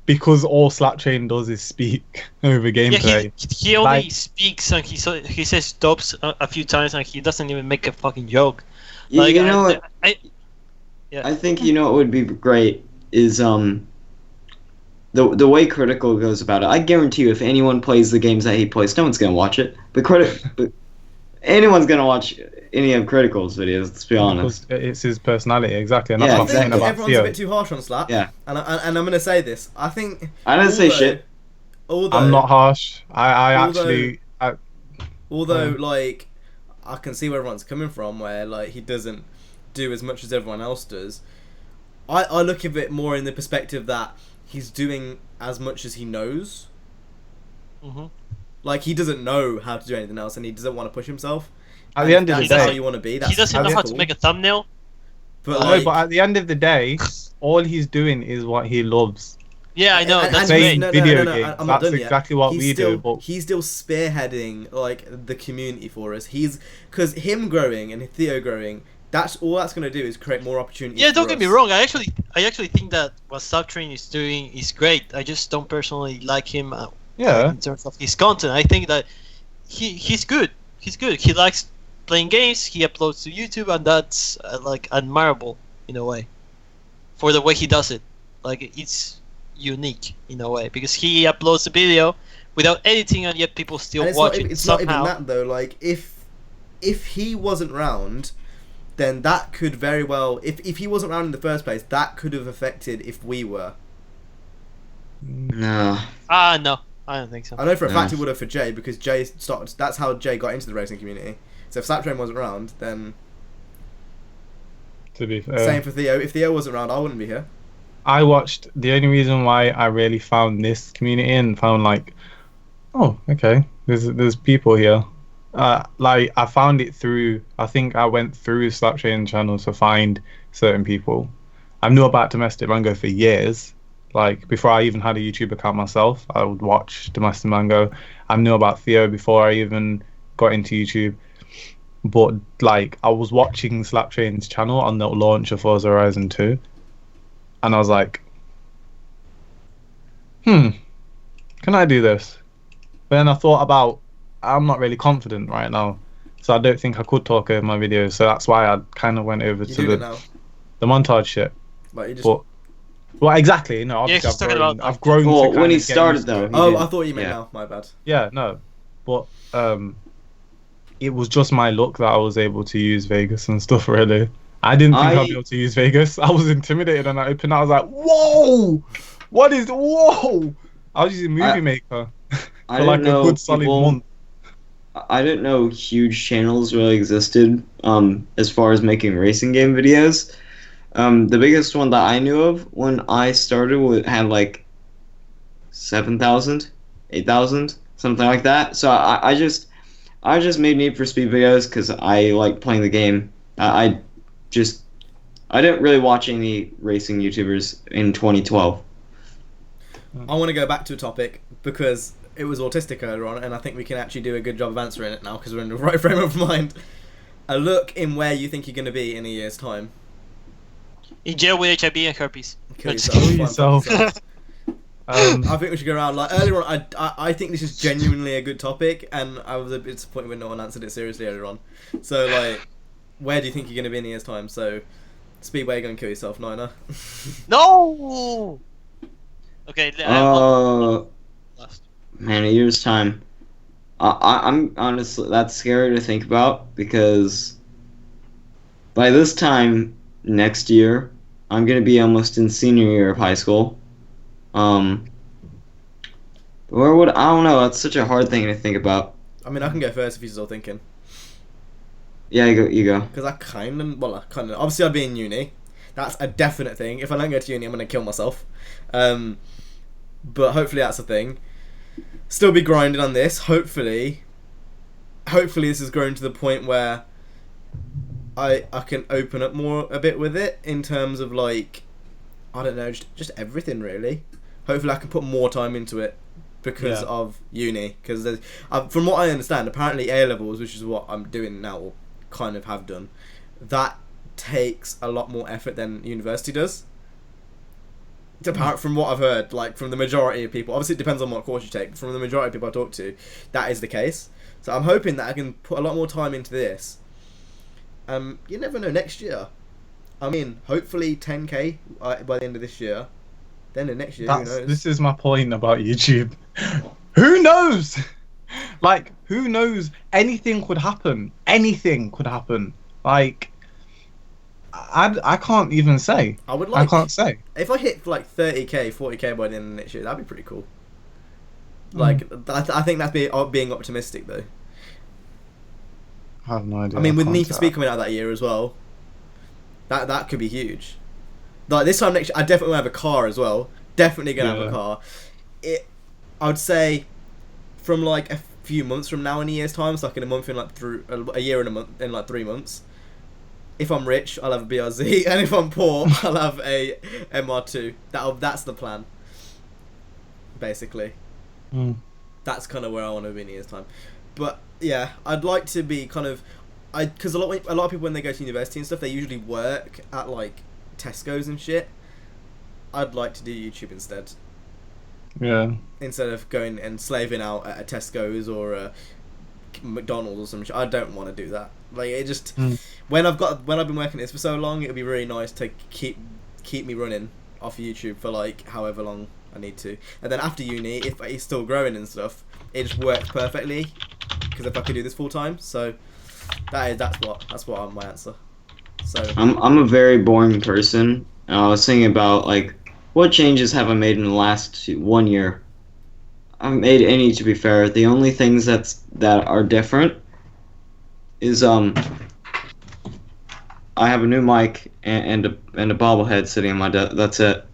because all Slaptrain does is speak over gameplay. Yeah, he only Like- speaks and he says stops a few times and he doesn't even make a fucking joke. You Like, know what? Yeah. I think you know what would be great is the way Critical goes about it. I guarantee you, if anyone plays the games that he plays, no one's gonna watch it. But anyone's gonna watch any of Critical's videos. Let's be honest. Because it's his personality, exactly. And Yeah, that's I what I'm think saying about everyone's a Theo. bit too harsh on Slap. Yeah. And I'm going to say this. I think. I didn't say shit. Although, I'm not harsh. I Although- actually. Although, like, I can see where everyone's coming from, where like he doesn't do as much as everyone else does. I look at it more in the perspective that he's doing as much as he knows. Mhm. Like, he doesn't know how to do anything else, and he doesn't want to push himself. At And the end of if the that's how day, you want to be. He That's doesn't know how to cool. make a thumbnail. But, no, like, but at the end of the day, all he's doing is what he loves. Yeah, I know. and- That's and great. Playing video no, games. I'm not That's done yet. exactly what He's we still, do. But he's still spearheading like the community for us. Because him growing and Theo growing, that's all that's going to do is create more opportunities. Yeah, don't for get me us. wrong. I actually think that what Slaptrain is doing is great. I just don't personally like him yeah, in terms of his content. I think that he's good. He's good. He likes playing games. He uploads to YouTube, and that's like admirable in a way, for the way he does it. Like, it's unique in a way because he uploads a video without editing, and yet people still And watch it it's not somehow. even that though. Like, if he wasn't round, then that could very well. If he wasn't round in the first place, that could have affected if we were. No. No, I don't think so. I know for a No. fact it would have for Jay because Jay started. That's how Jay got into the racing community. So if Slaptrain wasn't around, then To be fair. Same for Theo. If Theo wasn't around, I wouldn't be here. I watched. The only reason why I really found this community and found like, oh, okay, there's people here. Like I found it through. I think I went through Slapchain channels to find certain people. I knew about Domestic Mango for years. Like before I even had a YouTube account myself, I would watch Domestic Mango. I knew about Theo before I even got into YouTube. But like I was watching Slapchain's channel on the launch of Forza Horizon 2, and I was like, can I do this? But then I thought about, I'm not really confident right now, so I don't think I could talk over my videos. So that's why I kind of went over You to do it now. the montage shit. Like you just. But well, exactly. No, Yeah, obviously he's talking about, I've grown. Well, to when kind he of get started, used to though, it. he Oh, did. I thought you meant Yeah. now. My bad. Yeah, no, but it was just my luck that I was able to use Vegas and stuff. Really, I didn't think I'd be able to use Vegas. I was intimidated when I opened. I was like, "Whoa, what is whoa?" I was using Movie Maker I for like a didn't know good solid people- month. I didn't know huge channels really existed as far as making racing game videos. The biggest one that I knew of when I started had like 7,000, 8,000, something like that. So I just made Need for Speed videos because I like playing the game. I didn't really watch any racing YouTubers in 2012. I want to go back to a topic because it was autistic earlier on, and I think we can actually do a good job of answering it now because we're in the right frame of mind. A look in where you think you're going to be in a year's time. In jail with HIV and herpes. Kill That's- yourself. Kill yourself. I think we should go around. Like earlier on, I think this is genuinely a good topic, and I was a bit disappointed when no one answered it seriously earlier on. So like, where do you think you're going to be in a year's time? So, Speedway, go and kill yourself, Niner. No! Okay, last. Man, a year's time. I'm honestly, that's scary to think about because by this time next year, I'm gonna be almost in senior year of high school. Where would I don't know. That's such a hard thing to think about. I mean, I can go first if you're still thinking. Yeah, you go. Because I kind of, obviously I'd be in uni. That's a definite thing. If I don't go to uni, I'm going to kill myself. But hopefully that's a thing. Still be grinding on this. Hopefully this has grown to the point where I can open up more a bit with it in terms of like, I don't know, just everything really. Hopefully I can put more time into it because of uni. Because from what I understand, apparently A-levels, which is what I'm doing now, or kind of have done, that takes a lot more effort than university does. Apart from what I've heard, like from the majority of people, obviously it depends on what course you take, but from the majority of people I talk to, that is the case. So I'm hoping that I can put a lot more time into this. You never know, next year, I mean, hopefully 10k by the end of this year. Then the next year, who knows? This is my point about YouTube. Who knows? Like, who knows? Anything could happen. Anything could happen. Like, I can't even say. I can't say. If I hit like 30k, 40k by the end of next year, that'd be pretty cool. Like, I think that's being optimistic though. I have no idea. I mean, with Need for Speed coming out that year as well, that could be huge. Like this time next year, I definitely will have a car as well. Definitely gonna have a car. I would say, from like a few months from now in a year's time, so like in a month, in like a year and a month, in like 3 months. If I'm rich, I'll have a BRZ, and if I'm poor, I'll have a MR2. That's the plan. Basically, that's kind of where I want to be in a year's time. But yeah, I'd like to be kind of, because a lot of people when they go to university and stuff, they usually work at like Tesco's and shit. I'd like to do YouTube instead. Yeah. Instead of going and slaving out at a Tesco's or a McDonald's or some shit. I don't want to do that. Like it just when I've been working this for so long, it'd be really nice to keep me running off YouTube for like however long I need to. And then after uni, if it's still growing and stuff, it just works perfectly. Because if I could do this full time, so that's what my answer. So I'm a very boring person. I was thinking about like what changes have I made in the last 1 year. I haven't made any, to be fair. The only things that are different is I have a new mic and a bobblehead sitting on my desk. That's it.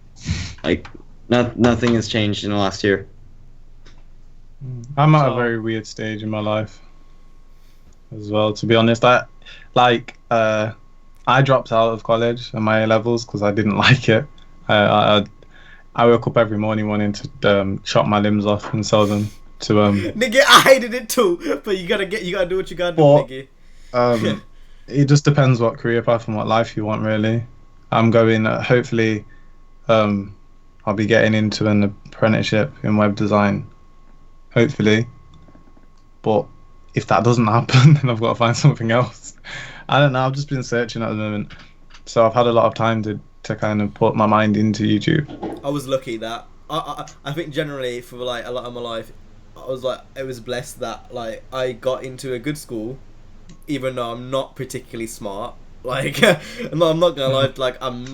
Like, nothing has changed in the last year. I'm at a So- very weird stage in my life as well, to be honest. I dropped out of college and my A levels because I didn't like it. I woke up every morning wanting to chop my limbs off and sell them to Nigga, I hated it too, but you gotta do what you gotta do, Well, nigga. it just depends what career path and what life you want, really. I'm going hopefully I'll be getting into an apprenticeship in web design, hopefully, but if that doesn't happen, then I've got to find something else. I don't know, I've just been searching at the moment, so I've had a lot of time to kind of put my mind into YouTube. I was lucky that I think generally for like a lot of my life, I was blessed that like I got into a good school, even though I'm not particularly smart. Like I'm not gonna lie, like I'm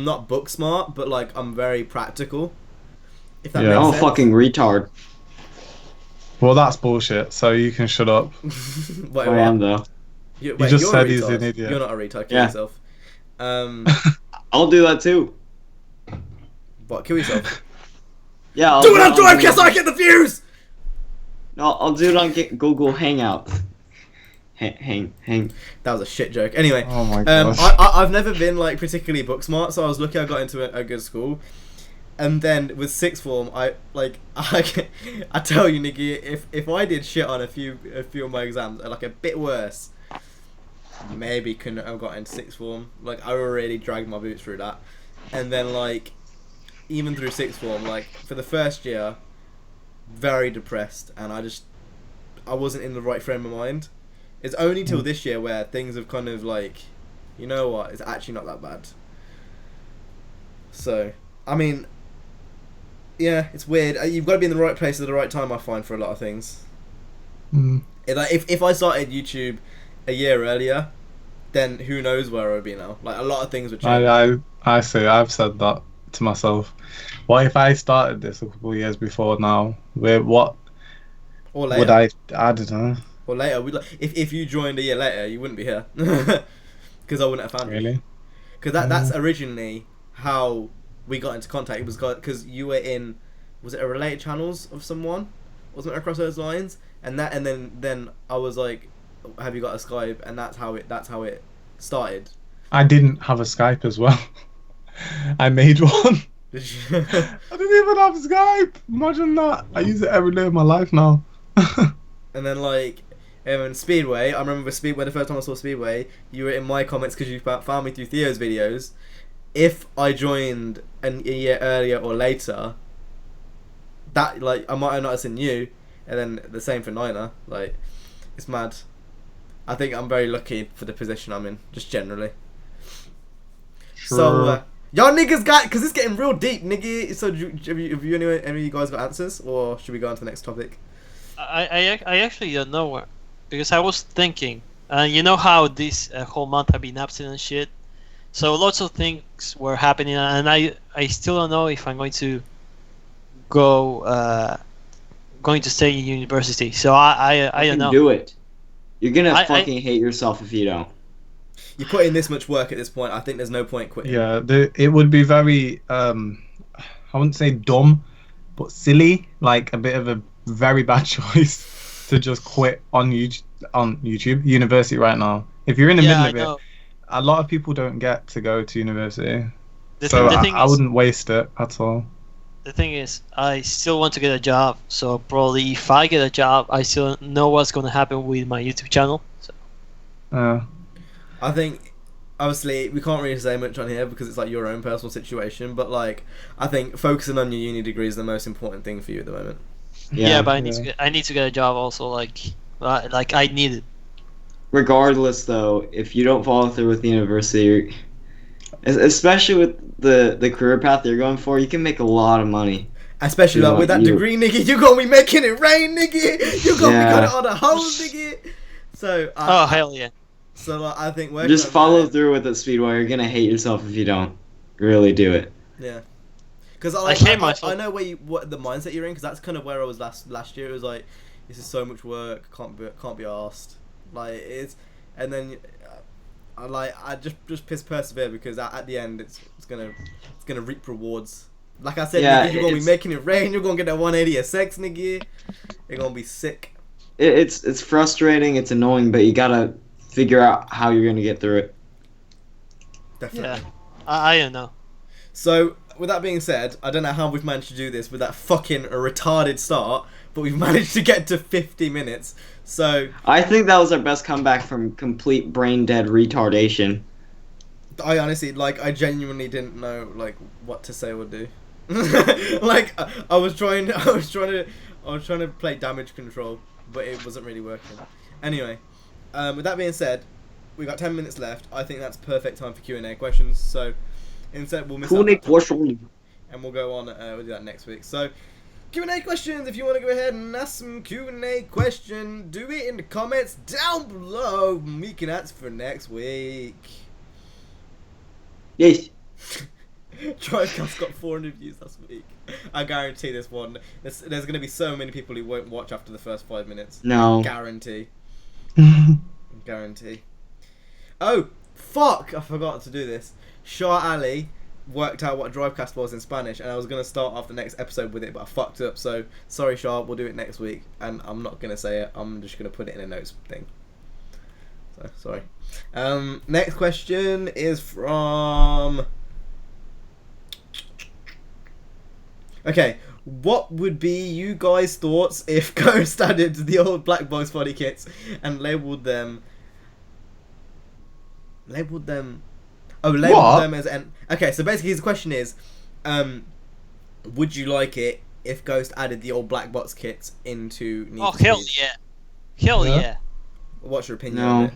not book smart, but like I'm very practical. If that Yeah. makes Oh, sense. fucking retard. Well, that's bullshit, so you can shut up. Wait, I am though. You just you're said a he's retard. an idiot. You're not a retard. Kill Yeah. yourself. I'll do that too. What? Kill yourself. Yeah. Do it on Drivecast so I get the views. No, I'll do it on Google Hangouts. Hang. That was a shit joke. Anyway, Oh my gosh. I've never been like particularly book smart, so I was lucky I got into a good school. And then with sixth form, I tell you, nigga, if I did shit on a few of my exams, like a bit worse, maybe couldn't have got into sixth form. Like I already dragged my boots through that, and then like even through sixth form, like for the first year, very depressed, and I wasn't in the right frame of mind. It's only till this year where things have kind of like, you know what, it's actually not that bad. So, I mean, yeah, it's weird. You've got to be in the right place at the right time, I find, for a lot of things. Like, if I started YouTube a year earlier, then who knows where I would be now. Like, a lot of things would change. I say I've said that to myself. What if I started this a couple of years before now? What Or later. would I don't know. Or later. If you joined a year later, you wouldn't be here. Because I wouldn't have found you. Really? Because that's originally how we got into contact. It was because you were in, was it a related channels of someone? Wasn't it across those lines? And then I was like, have you got a Skype? And that's how it started. I didn't have a Skype as well. I made one. Did you? I didn't even have Skype. Imagine that. I use it every day of my life now. And then like, in Speedway, I remember Speedway, the first time I saw Speedway, you were in my comments because you found me through Theo's videos. If I joined a year earlier or later, that like I might have not seen you, and then the same for Nina. Like, it's mad. I think I'm very lucky for the position I'm in, just generally. Sure. So y'all niggas got, because it's getting real deep, nigga. So have you any of you guys got answers, or should we go on to the next topic? I actually don't know, because I was thinking, you know how this whole month I've been absent and shit, so lots of things were happening, and I still don't know if I'm going to going to stay in university. So I don't know. Do it. You're gonna I- fucking hate yourself if you don't. You put in this much work at this point. I think there's no point quitting. Yeah, it would be very I wouldn't say dumb, but silly, like a bit of a very bad choice to just quit on YouTube university right now. If you're in the Yeah, I middle know. of it, a lot of people don't get to go to university, The so thing I is, wouldn't waste it at all. the thing is, I still want to get a job. So probably if I get a job, I still know what's going to happen with my YouTube channel. So I think, obviously, we can't really say much on here because it's like your own personal situation. But like, I think focusing on your uni degree is the most important thing for you at the moment. yeah, but Yeah. I need to get a job also. Like I need it. Regardless, though, if you don't follow through with the university, especially with the career path you're going for, you can make a lot of money. Especially Yeah, like with that you- degree, nigga, you gonna be making it rain, nigga. You gonna Yeah. be cutting all the hoes, nigga. So Oh hell yeah! So like, I think working Just on follow that- through with it, Speedway. You're gonna hate yourself if you don't. Really do it. Yeah. Because I hate myself. I know what the mindset you're in, because that's kind of where I was last year. It was like, this is so much work, can't be asked. Like it's, and then I just persevere because at the end it's gonna reap rewards. Like I said, Yeah, nigga, you're gonna be making it rain. You're gonna get that 180 a sex, nigga. You're gonna be sick. It's frustrating. It's annoying, but you gotta figure out how you're gonna get through it. Definitely. Yeah, I don't know. So with that being said, I don't know how we've managed to do this with that fucking retarded start, but we've managed to get to 50 minutes. So I think that was our best comeback from complete brain dead retardation. I honestly, I genuinely didn't know, what to say or do. I was trying to play damage control, but it wasn't really working. Anyway, with that being said, we've got 10 minutes left. I think that's perfect time for Q&A questions. So instead, we'll miss out that time, and we'll go on. We'll do that next week. So Q&A questions. If you want to go ahead and ask some Q&A question, do it in the comments down below. We can answer for next week. Yes. Drivecast got 400 views last week. I guarantee this one. There's going to be so many people who won't watch after the first 5 minutes. No. Guarantee. Guarantee. Oh, fuck! I forgot to do this. Shah Ali worked out what Drivecast was in Spanish, and I was going to start off the next episode with it, but I fucked up. So, sorry, Shah. We'll do it next week. And I'm not going to say it. I'm just going to put it in a notes thing. So, sorry. Next question is from... Okay, what would be you guys' thoughts if Ghost added the old black box body kits and labelled them as an... Okay, so basically his question is, would you like it if Ghost added the old black box kits into Need for Hell Speed? yeah. Hell yeah. What's your opinion No. on it?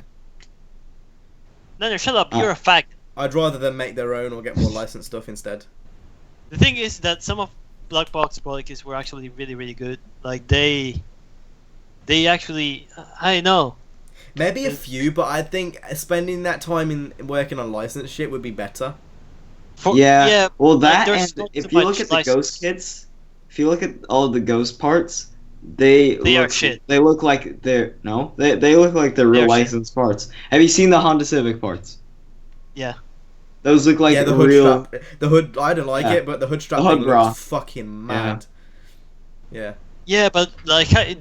No, shut up. You're a fag. I'd rather them make their own or get more licensed stuff instead. The thing is that some of black box body kits were actually really, really good. They actually, I know. Maybe a few, but I think spending that time in working on licensed shit would be better. Yeah. Well, that there's and not if too you much look at the license. ghost kits, if you look at all of the ghost parts, they are look, shit. They look like they're they look like they're real They're licensed parts. Have you seen the Honda Civic parts? Yeah. Those look like Yeah, the hood real. strap. The hood, I don't like Yeah. it, but the hood strap The hood thing bra. looks fucking mad. Yeah. Yeah, but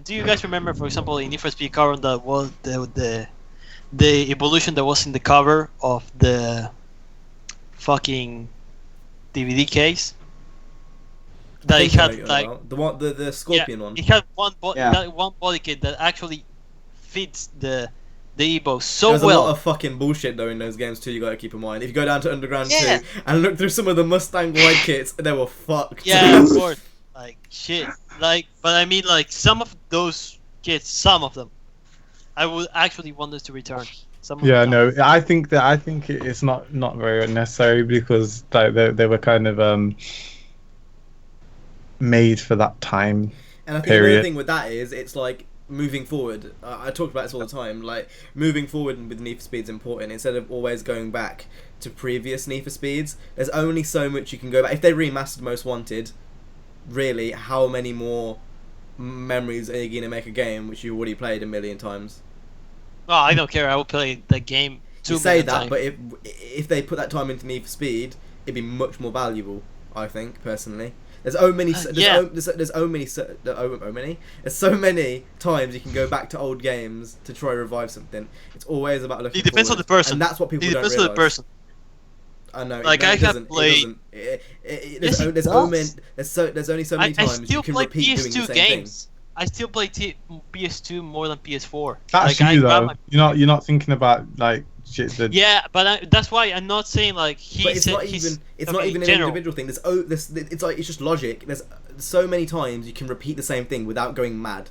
do you guys remember, for example, in Need for Speed Carbon, that was the evolution that was in the cover of the fucking DVD case? That it had the Scorpion one. It had one body kit that actually fits the Evo so There's well. a lot of fucking bullshit though in those games too. You gotta keep in mind. If you go down to Underground 2 Yeah. and look through some of the Mustang white kits, they were fucked. Yeah, of course. Shit. But I mean, some of those kits, some of them, I would actually want us to return. Some of Yeah, them. no, I think it's not very unnecessary because they were kind of made for that time. And I think Period. the other thing with that is, it's like moving forward. I talk about this all the time. Like moving forward with Need for Speed is important. Instead of always going back to previous Need for Speeds, there's only so much you can go back. If they remastered Most Wanted, really, how many more memories are you gonna make a game which you already played a million times? Oh, I don't care. I will play the game. You say that, but if they put that time into Need for Speed, it'd be much more valuable. I think personally. There's so many. There's so many times you can go back to old games to try revive something. It's always about looking. It depends on forward. the person. And that's what people It don't depends realize. on the person. I know. Like, no, I it have doesn't. played- There's only so many I times you still can play repeat doing the PS2 same games. I still play PS2 more than PS4. That's I you grab though. my- You're not thinking about shit that. Yeah, but that's why I'm not saying But it's not even an individual thing. It's just logic. There's so many times you can repeat the same thing without going mad.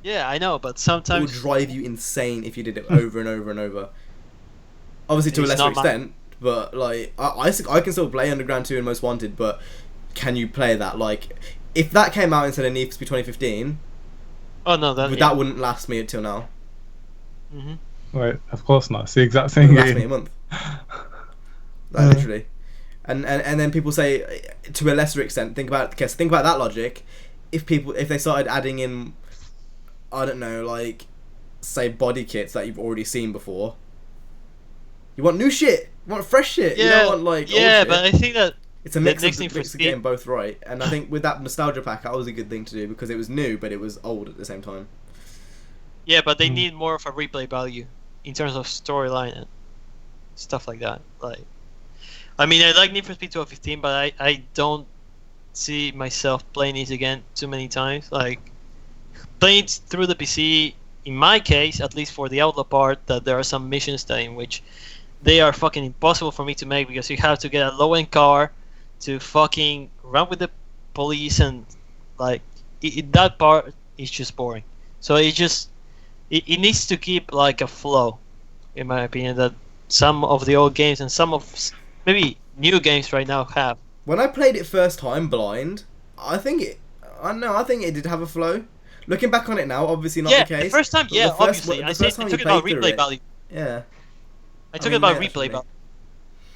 Yeah, I know, but It would sometimes drive you insane if you did it over and over and over. Obviously, to a It's lesser not my- extent, but I can still play Underground 2 and Most Wanted. But can you play that? If that came out instead of Need for Speed 2015, oh no, that wouldn't last me until now. Mm-hmm. Right, of course not. It's the exact It same would last me a game. month. Literally. And then people say, to a lesser extent, think about that logic. If they started adding in, I don't know, say body kits that you've already seen before, You want new shit. You want fresh shit. Yeah, You don't want like old yeah, shit. but I think that It's a mix next of Need for mix of Speed- getting both right, and I think with that nostalgia pack, that was a good thing to do because it was new, but it was old at the same time. yeah, but they Mm. need more of a replay value in terms of storyline and stuff like that. Like, I mean, I like Need for Speed 2015, but I don't see myself playing it again too many times. Like, playing it through the PC, in my case, at least for the outlaw part, that there are some missions that in which they are fucking impossible for me to make because you have to get a low-end car to fucking run with the police, and like that part is just boring. So it needs to keep like a flow, in my opinion, that some of the old games and some of maybe new games right now have. When I played it first time blind, I think it did have a flow. Looking back on it now, obviously not Yeah, the case. the first time, but yeah, the first- obviously. the I first said time I you took it about played through replay it, value. Yeah. I I took mean, it about yeah, replay definitely. value.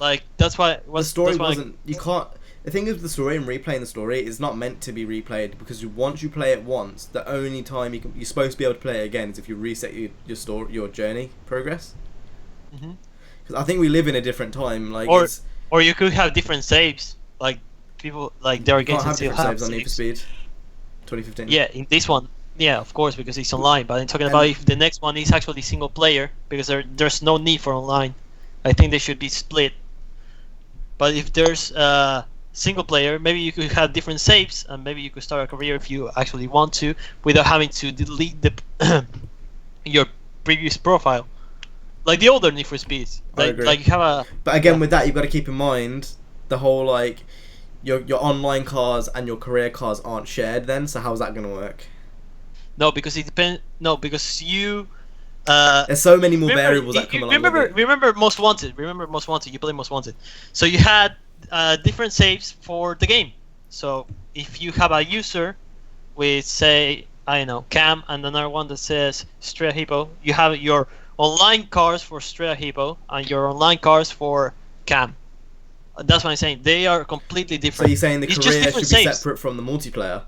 Like that's why The story that's why wasn't. You can't. The thing is with the story and replaying the story is not meant to be replayed because once you play it once, the only time you're supposed to be able to play it again is if you reset your journey progress. Mhm. Because I think we live in a different time. Like Or- it's, or you could have different saves. Like people like there are you games can't that have still different have saves on Need for saves. Speed 2015. Yeah, in this one, yeah, of course, because it's online. But I'm talking And- about if the next one is actually single player, because there's no need for online. I think they should be split. But if there's single player, maybe you could have different saves, and maybe you could start a career if you actually want to, without having to delete the your previous profile, like the older Need for Speeds. I Like, agree. like you have a But again, Yeah. with that, you've got to keep in mind the whole like your online cars and your career cars aren't shared. Then, so how's that going to work? no, because it depends. No, because you. There's so many more variables that come along with it. Remember Most Wanted. Remember Most Wanted. You play Most Wanted. So you had different saves for the game. So if you have a user with, say, I don't know, Cam, and another one that says StraightUpHippo, you have your online cars for StraightUpHippo and your online cars for Cam. That's what I'm saying. They are completely So different. you're saying the It's just career should different be saves. separate from the multiplayer?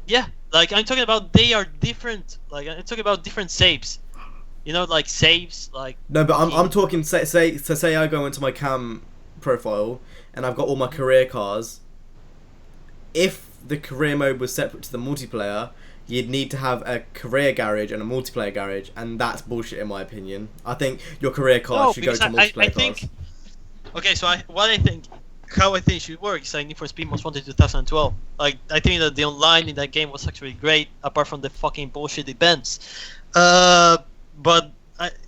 Yeah, like I'm talking about they are different. Like I'm talking about different saves. You know, like saves, like No, but I'm fucking- talking. Say I go into my cam profile and I've got all my career cars. If the career mode was separate to the multiplayer, you'd need to have a career garage and a multiplayer garage, and that's bullshit in my opinion. I think your career cars should go because to multiplayer I think. cars. Okay, so how I think it should work is like Need for Speed Most Wanted 2012. Like I think that the online in that game was actually great, apart from the fucking bullshit events. But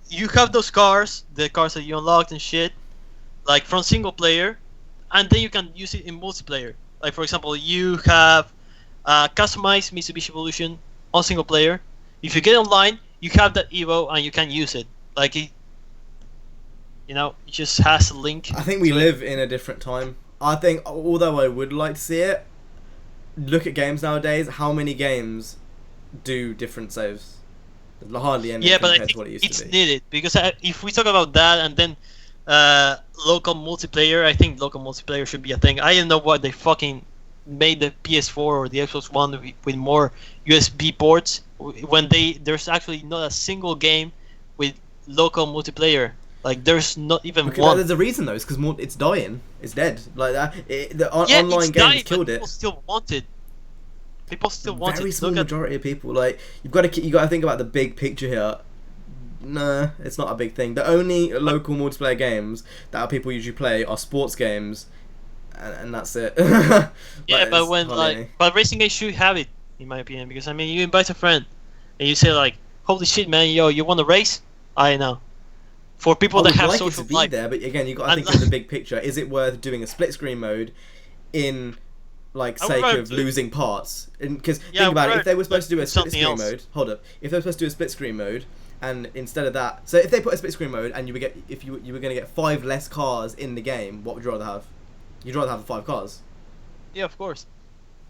you have those cars, the cars that you unlocked and shit, like from single player, and then you can use it in multiplayer. Like for example, you have customized Mitsubishi Evolution on single player. If you get online, you have that Evo and you can use it. Like it just has a link. I think we to it. live in a different time. I think, although I would like to see it, look at games nowadays. How many games do different saves? There's hardly any Yeah, but I compared to think what it used it's to be. needed because if we talk about that and then local multiplayer, I think local multiplayer should be a thing. I don't know why they fucking made the PS4 or the Xbox One with more USB ports when there's actually not a single game with local multiplayer. Like there's not even Because one. there's a reason though. It's because it's dying. It's dead. Like that. The Yeah, online it's games dying, but killed it. people still want it. People still want Very it. small Look at majority of people. Like you got to think about the big picture here. Nah, it's not a big thing. The only local multiplayer games that people usually play are sports games, and that's it. yeah, but when but racing games should have it, in my opinion, because I mean, you invite a friend, and you say like, "Holy shit, man, yo, you want to race?" I know. For people that have like social it to be life, there, but again, you got to think of the big picture. Is it worth doing a split screen mode in like I would sake rather of do- losing parts? Because Yeah, think about I it, would if they were supposed to do a rather split something screen else. mode, hold up. If they were supposed to do a split screen mode, and instead of that, so if they put a split screen mode and you were going to get 5 less cars in the game, what would you rather have? You'd rather have the 5 cars. yeah, of course.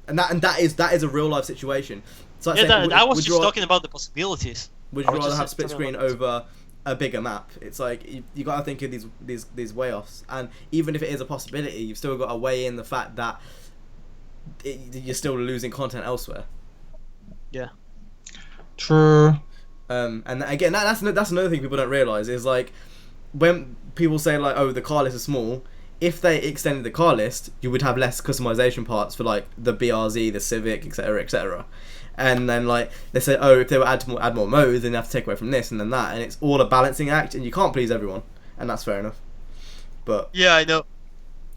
And that is a real life situation. So Yeah, I was just talking about the possibilities. Would I you was rather just have split talking screen about- over a bigger map? It's like you got to think of these way offs, and even if it is a possibility, you've still got to weigh in the fact that you're still losing content elsewhere. Yeah. True. And again, that's another thing people don't realize is like when people say like, oh, the car list is small. If they extended the car list, you would have less customization parts for like the BRZ, the Civic, etc., etc. And then like they say, oh, if they were add more modes, then they have to take away from this and then that, and it's all a balancing act, and you can't please everyone, and that's fair enough. But yeah, I know.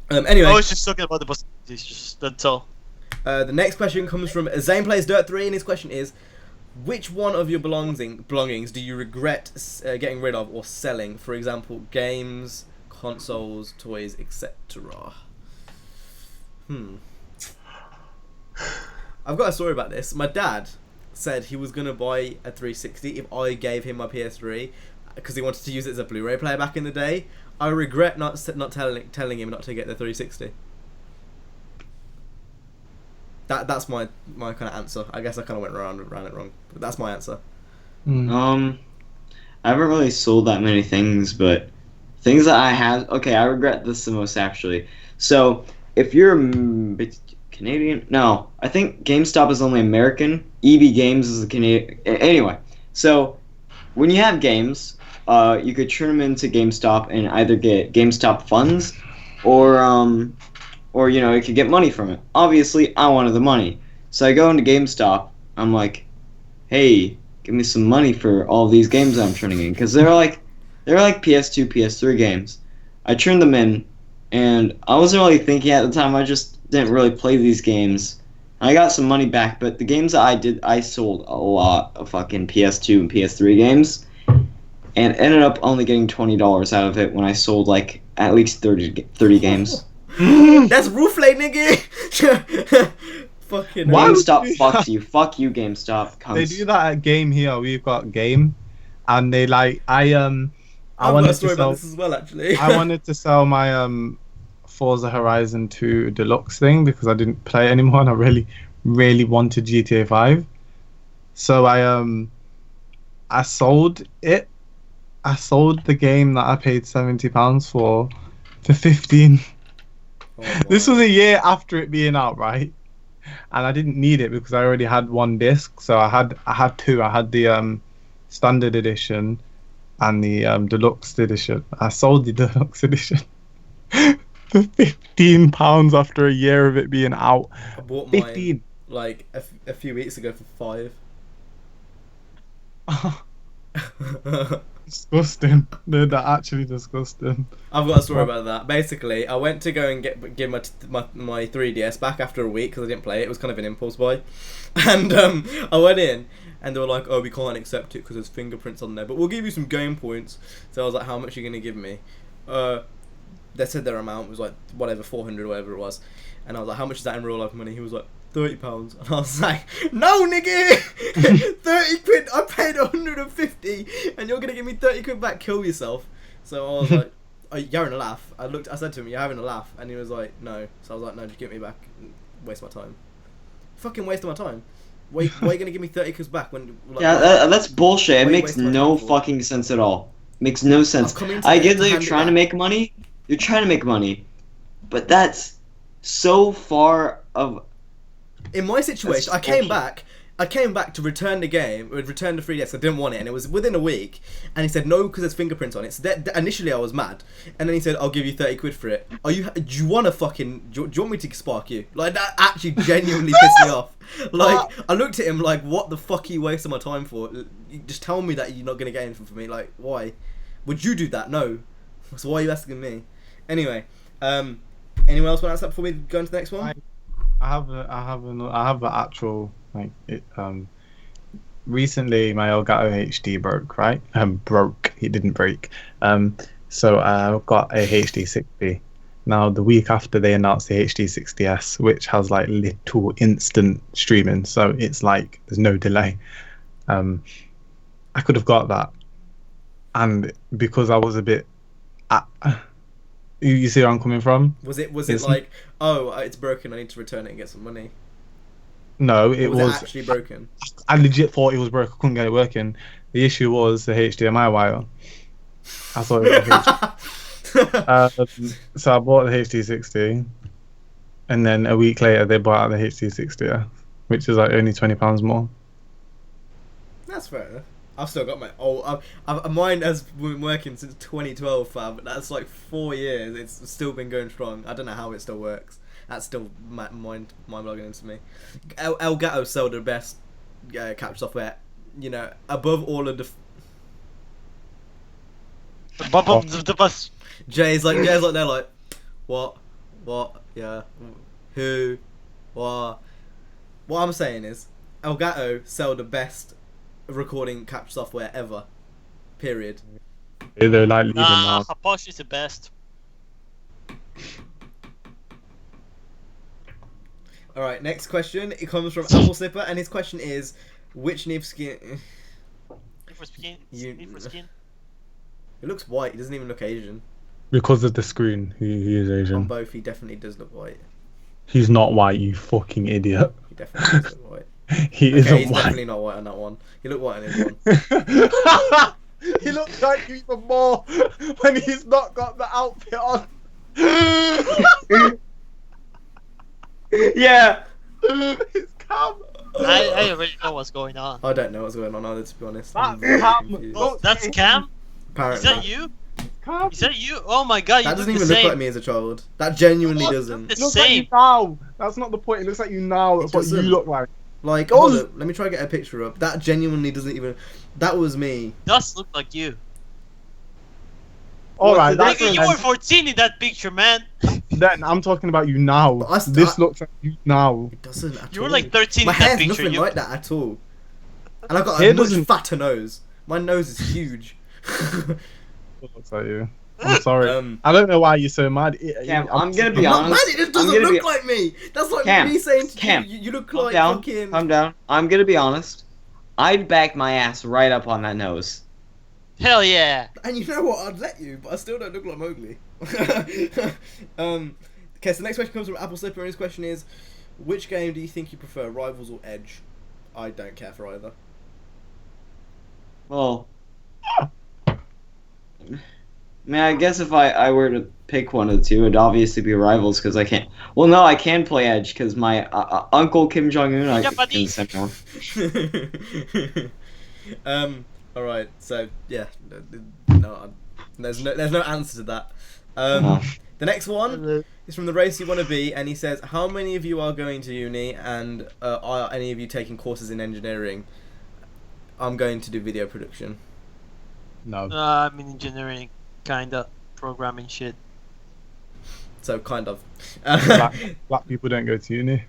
Anyway, I was just talking about the possibilities. Just that's all. The next question comes from Zane Plays Dirt 3, and his question is, which one of your belongings do you regret getting rid of or selling? For example, games, consoles, toys, etc. I've got a story about this. My dad said he was going to buy a 360 if I gave him my PS3 because he wanted to use it as a Blu-ray player back in the day. I regret not telling him not to get the 360. That's my kind of answer. I guess I kind of went around it wrong, but that's my answer. I haven't really sold that many things, but things that I have. Okay, I regret this the most actually. So if you're Canadian, no, I think GameStop is only American. EB Games is the Canadian. Anyway, so when you have games, you could turn them into GameStop and either get GameStop funds, or you know, you could get money from it. Obviously, I wanted the money, so I go into GameStop. I'm like, hey, give me some money for all of these games I'm turning in, because they're like PS2, PS3 games. I turned them in, and I wasn't really thinking at the time. I just didn't really play these games. I got some money back, but the games that I sold a lot of fucking PS2 and PS3 games, and ended up only getting $20 out of it when I sold like at least 30 games. That's rooflay, nigga. Fucking GameStop fucks you. Fuck you, GameStop. Cunts. They do that at Game here. We've got Game, and they like I I've wanted got a story to sell. about this as well, actually. I wanted to sell my Forza Horizon 2 Deluxe thing because I didn't play it anymore, and I really wanted GTA 5. So I sold it. I sold the game that I paid £70 for 15. Oh, This was a year after it being out, right? And I didn't need it because I already had one disc, so I had two. I had the standard edition and the deluxe edition. I sold the deluxe edition for £15 after a year of it being out. I bought 15. mine like a few weeks ago for £5. Disgusting. They're actually disgusting. I've got a story about that. Basically, I went to go and give my 3DS back after a week because I didn't play it. It was kind of an impulse buy, and I went in and they were like, "Oh, we can't accept it because there's fingerprints on there, but we'll give you some game points." So I was like, "How much are you gonna give me?" They said their amount was like whatever, 400 or whatever it was, and I was like, "How much is that in real life money?" He was like, £30, and I was like, no, nigga, 30 quid. I paid 150, and you're gonna give me 30 quid back. Kill yourself. So I was like, oh, you're having a laugh. I said to him, you're having a laugh, and he was like, no. So I was like, no, just give me back. Waste my time. Fucking waste of my time. Why are you gonna give me 30 quid back when? Like, yeah, that's bullshit. It makes no time fucking sense at all. Makes no sense. I get that you're trying to make money. You're trying to make money, but that's so far of. In my situation, I came back to return the game, return the 3DS. I didn't want it, and it was within a week. And he said no because there's fingerprints on it. So initially I was mad, and then he said I'll give you 30 quid for it. Do you want to fucking? Do you want me to spark you? Like that actually genuinely pissed me off. Like I looked at him like, what the fuck are you wasting my time for? Just tell me that you're not gonna get anything from me. Like why? Would you do that? No. So why are you asking me? Anyway, anyone else want to answer that before we go into the next one? I have an actual like it. Recently, my Elgato HD broke. Right, broke. It didn't break. So I got a HD60. Now the week after they announced the HD60s, which has like little instant streaming, so it's like there's no delay. I could have got that, and because I was a bit. You see where I'm coming from? Was it like, oh, it's broken, I need to return it and get some money? No, it was actually broken. I legit thought it was broken. I couldn't get it working. The issue was the HDMI wire. I thought it was so I bought the HD60, and then a week later they bought out the HD60, which is like only £20 more. That's fair enough. I've still got my old. Mine has been working since 2012, fam. That's like 4 years. It's still been going strong. I don't know how it still works. That's still mind-boggling into me. Elgato sell the best capture software. You know, above all of the. The bus. Jay's like they're like, what, yeah, who, what. What I'm saying is, Elgato sell the best recording capture software ever. Period. They're like leading Nah, now. Haposh is the best. All right, next question. It comes from Apple Slipper, and his question is, which Need for Skin? Need for skin. Need for skin. He looks white. He doesn't even look Asian. Because of the screen, he is On Asian. both, he definitely does look white. He's not white, you fucking idiot. He definitely does look white. He Okay, isn't he's white. definitely not white on that one. He looked white on his one. He looks like you even more when he's not got the outfit on. Yeah. It's Cam. I already know what's going on. I don't know what's going on either, to be honest. That's I'm very Cam. confused. Oh, that's Cam? Is Apparently. that you? Cam. Is that you? Oh my god, you That look doesn't the even same. look like me as a child. That genuinely What? doesn't. The It looks like you same. now. That's not the point. It looks like you now. That's It what you doesn't. look like. Like, Oh, hold up, let me try to get a picture up. That genuinely doesn't even. That was me. Does look like you. Alright, What's that's Nigga, you were 14 in that picture, man. then I'm talking about you now. But This looks like you now. It doesn't at You were all. like 13 My in that hair's picture. nothing You... like that at all. And I've got Hair a much doesn't- fatter nose. My nose is huge. It looks like you. I'm sorry. Um, I don't know why you're so mad. Cam, I'm gonna be I'm not honest. mad, it just I'm doesn't gonna look be- like me. That's like Cam, me saying to Cam, you look Calm like down. fucking. Calm down. I'm gonna be honest. I'd back my ass right up on that nose. Hell yeah. And you know what? I'd let you, but I still don't look like Mowgli. Okay, so the next question comes from Apple Slipper, and his question is, which game do you think you prefer, Rivals or Edge? I don't care for either. Well, I mean, I guess if I were to pick one of the two, it'd obviously be Rivals because I can't. Well, no, I can play Edge because my uncle Kim Jong Un. I Yeah, can buddy. send one. All right. So yeah, no, there's no answer to that. No. The next one is from the Race You Want to Be, and he says, "How many of you are going to uni, and are any of you taking courses in engineering?" I'm going to do video production. No. I'm in engineering, kinda. Programming shit. So kind of. Black people don't go to uni.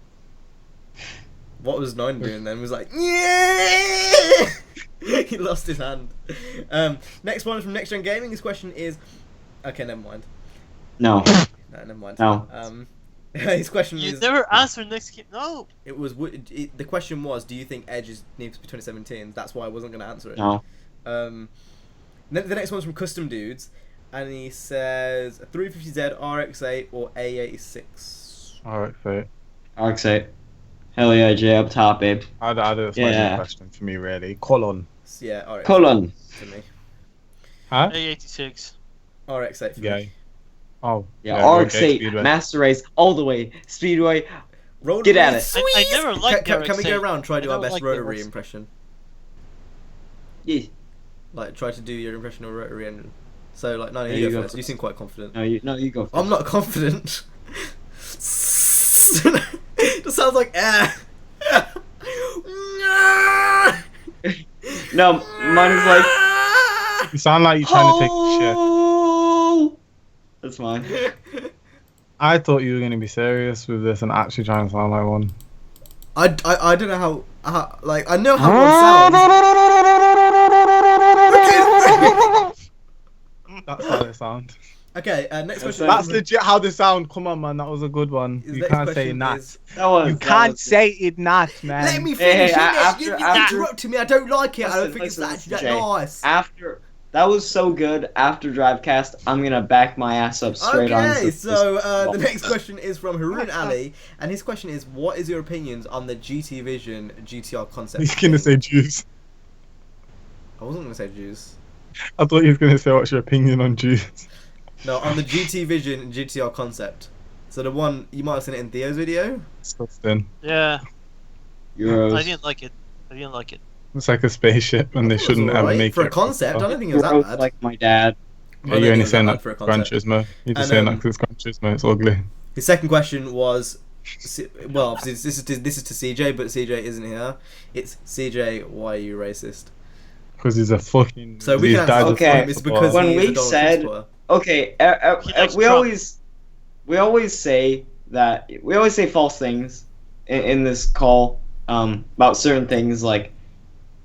What was Nine doing then? He was like, yeah! He lost his hand. Next one is from Next Gen Gaming. His question is, okay, never mind. No. No, never mind. No. His question You is, never answered next game. No. it was the question was, do you think Edge needs to be 2017? That's why I wasn't going to answer it. No. The next one's from Custom Dudes, and he says 350Z, RX8, or A86. Alright, fair. RX8. Hell yeah, Jay up top, babe. I don't it's not even Yeah. a question for me, really. Colon. Yeah, RX8 Colon. for me. Huh? A86. RX8 for Yeah. me. Oh. Yeah, okay, RX8, Speedway. Master Race, all the way. Speedway. Rotary Get at it. Sweet! I never liked Can we RX8. go around and try to do I our don't best like rotary those. impression? Yeah. Like, try to do your impression of rotary engine. So, like, no, Yeah, you you go go first. You first. seem quite confident. No, you go first. I'm not confident. It sounds like air. No, mine is like. You sound like you're trying to take a shit. Oh! That's mine. I thought you were going to be serious with this and actually try and sound like one. I don't know how like, I know how one sounds. That's how they sound. Okay, next question. That's legit how they sound. Come on, man. That was a good one. His You next can't say question that. is- That was. You that can't was- say it not, man. Let me Hey, finish. after- you after- interrupted me. I don't like it. I don't Listen, think it's listen, actually that Jay. nice. After that was so good. After Drivecast, I'm gonna back my ass up straight on. Okay, to so this- the next question is from Haroon Ali, and his question is, what is your opinions on the GT Vision GTR concept? He's going to say juice. I wasn't going to say Jews. I thought he was going to say what's your opinion on juice. No, on the GT Vision GTR concept. So the one, you might have seen it in Theo's video. Disgusting. Yeah. Euros. I didn't like it. I didn't like it. It's like a spaceship, and they It was shouldn't ever alright. make For it a concept, I don't think it was that Growth bad. like my dad. Yeah, I don't you're only think it was saying that that bad for a for concept. Gran Turismo. You're just And, saying that because it's Gran Turismo. It's ugly. His second question was, well, obviously this is to CJ, but CJ isn't here. It's CJ. Why are you racist? Because he's a fucking. So we his can dad's answer a Okay, for him. It's because when he is we a Donald said- Trump supporter. Okay, He likes we Trump. always say false things in this call about certain things like,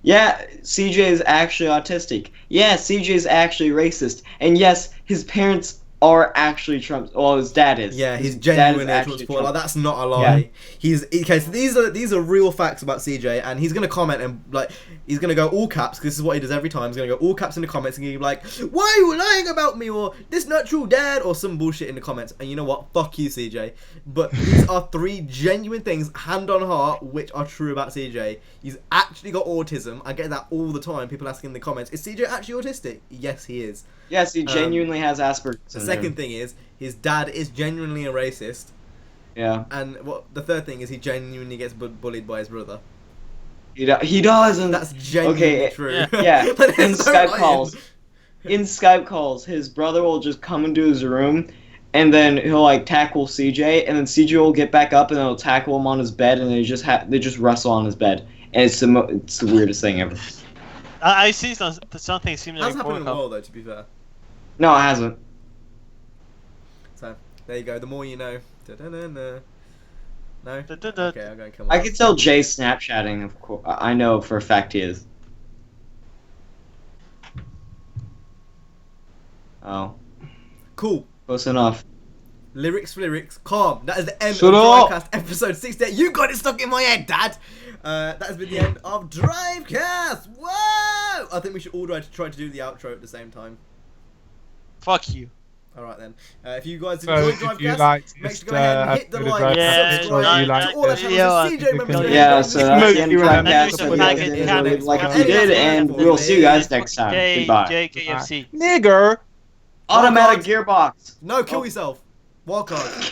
yeah, CJ is actually autistic. Yeah, CJ is actually racist. And yes, his parents are actually Trump's. Well, his dad is. Yeah, His he's dad is genuinely a Trump actually supporter. Trump. Like, that's not a lie. He's okay. So these are real facts about CJ, and he's gonna comment and like he's gonna go all caps because this is what he does every time. He's gonna go all caps in the comments and he'll be like, "Why are you lying about me?" or "This not true, Dad," or some bullshit in the comments. And you know what? Fuck you, CJ. But these are three genuine things, hand on heart, which are true about CJ. He's actually got autism. I get that all the time. People asking in the comments, "Is CJ actually autistic?" Yes, he is. Yes, he genuinely has Asperger's The syndrome. second thing is his dad is genuinely a racist. Yeah, And what the third thing is he genuinely gets bullied by his brother. he does, and That's genuinely Okay, true. yeah. yeah. But In it's so Skype lying. calls, his brother will just come into his room, and then he'll like tackle CJ, and then CJ will get back up, and he'll tackle him on his bed, and they just wrestle on his bed, and it's the weirdest thing ever. I see something similar That's in happened in the Pornhub. world though, to be fair. No, it hasn't. So there you go. The more you know. Da-da-da-da. No. Da-da-da. Okay, I'm going to come. I can tell Jay's Snapchatting. Of course, I know for a fact he is. Oh, Cool. close enough. Lyrics. Calm. That is the end Shut of up. Drivecast episode 68. You got it stuck in my head, Dad. That has been the end of Drivecast. Whoa! I think we should all try to do the outro at the same time. Fuck you. Alright then. If you guys So enjoyed if you Drivecast, liked make this sure to go ahead and hit the episode of like, Drivecast, subscribe you liked to all our the channels. video, CJ remembers to Yeah, hit so the that's the Maybe end of you remember Drivecast. to Hope you tag guys it, did tag enjoy it, it like tag you it. did, and we'll see you guys next time. Goodbye. JKFC. Nigger. Automatic gearbox. No, kill yourself. Wildcard.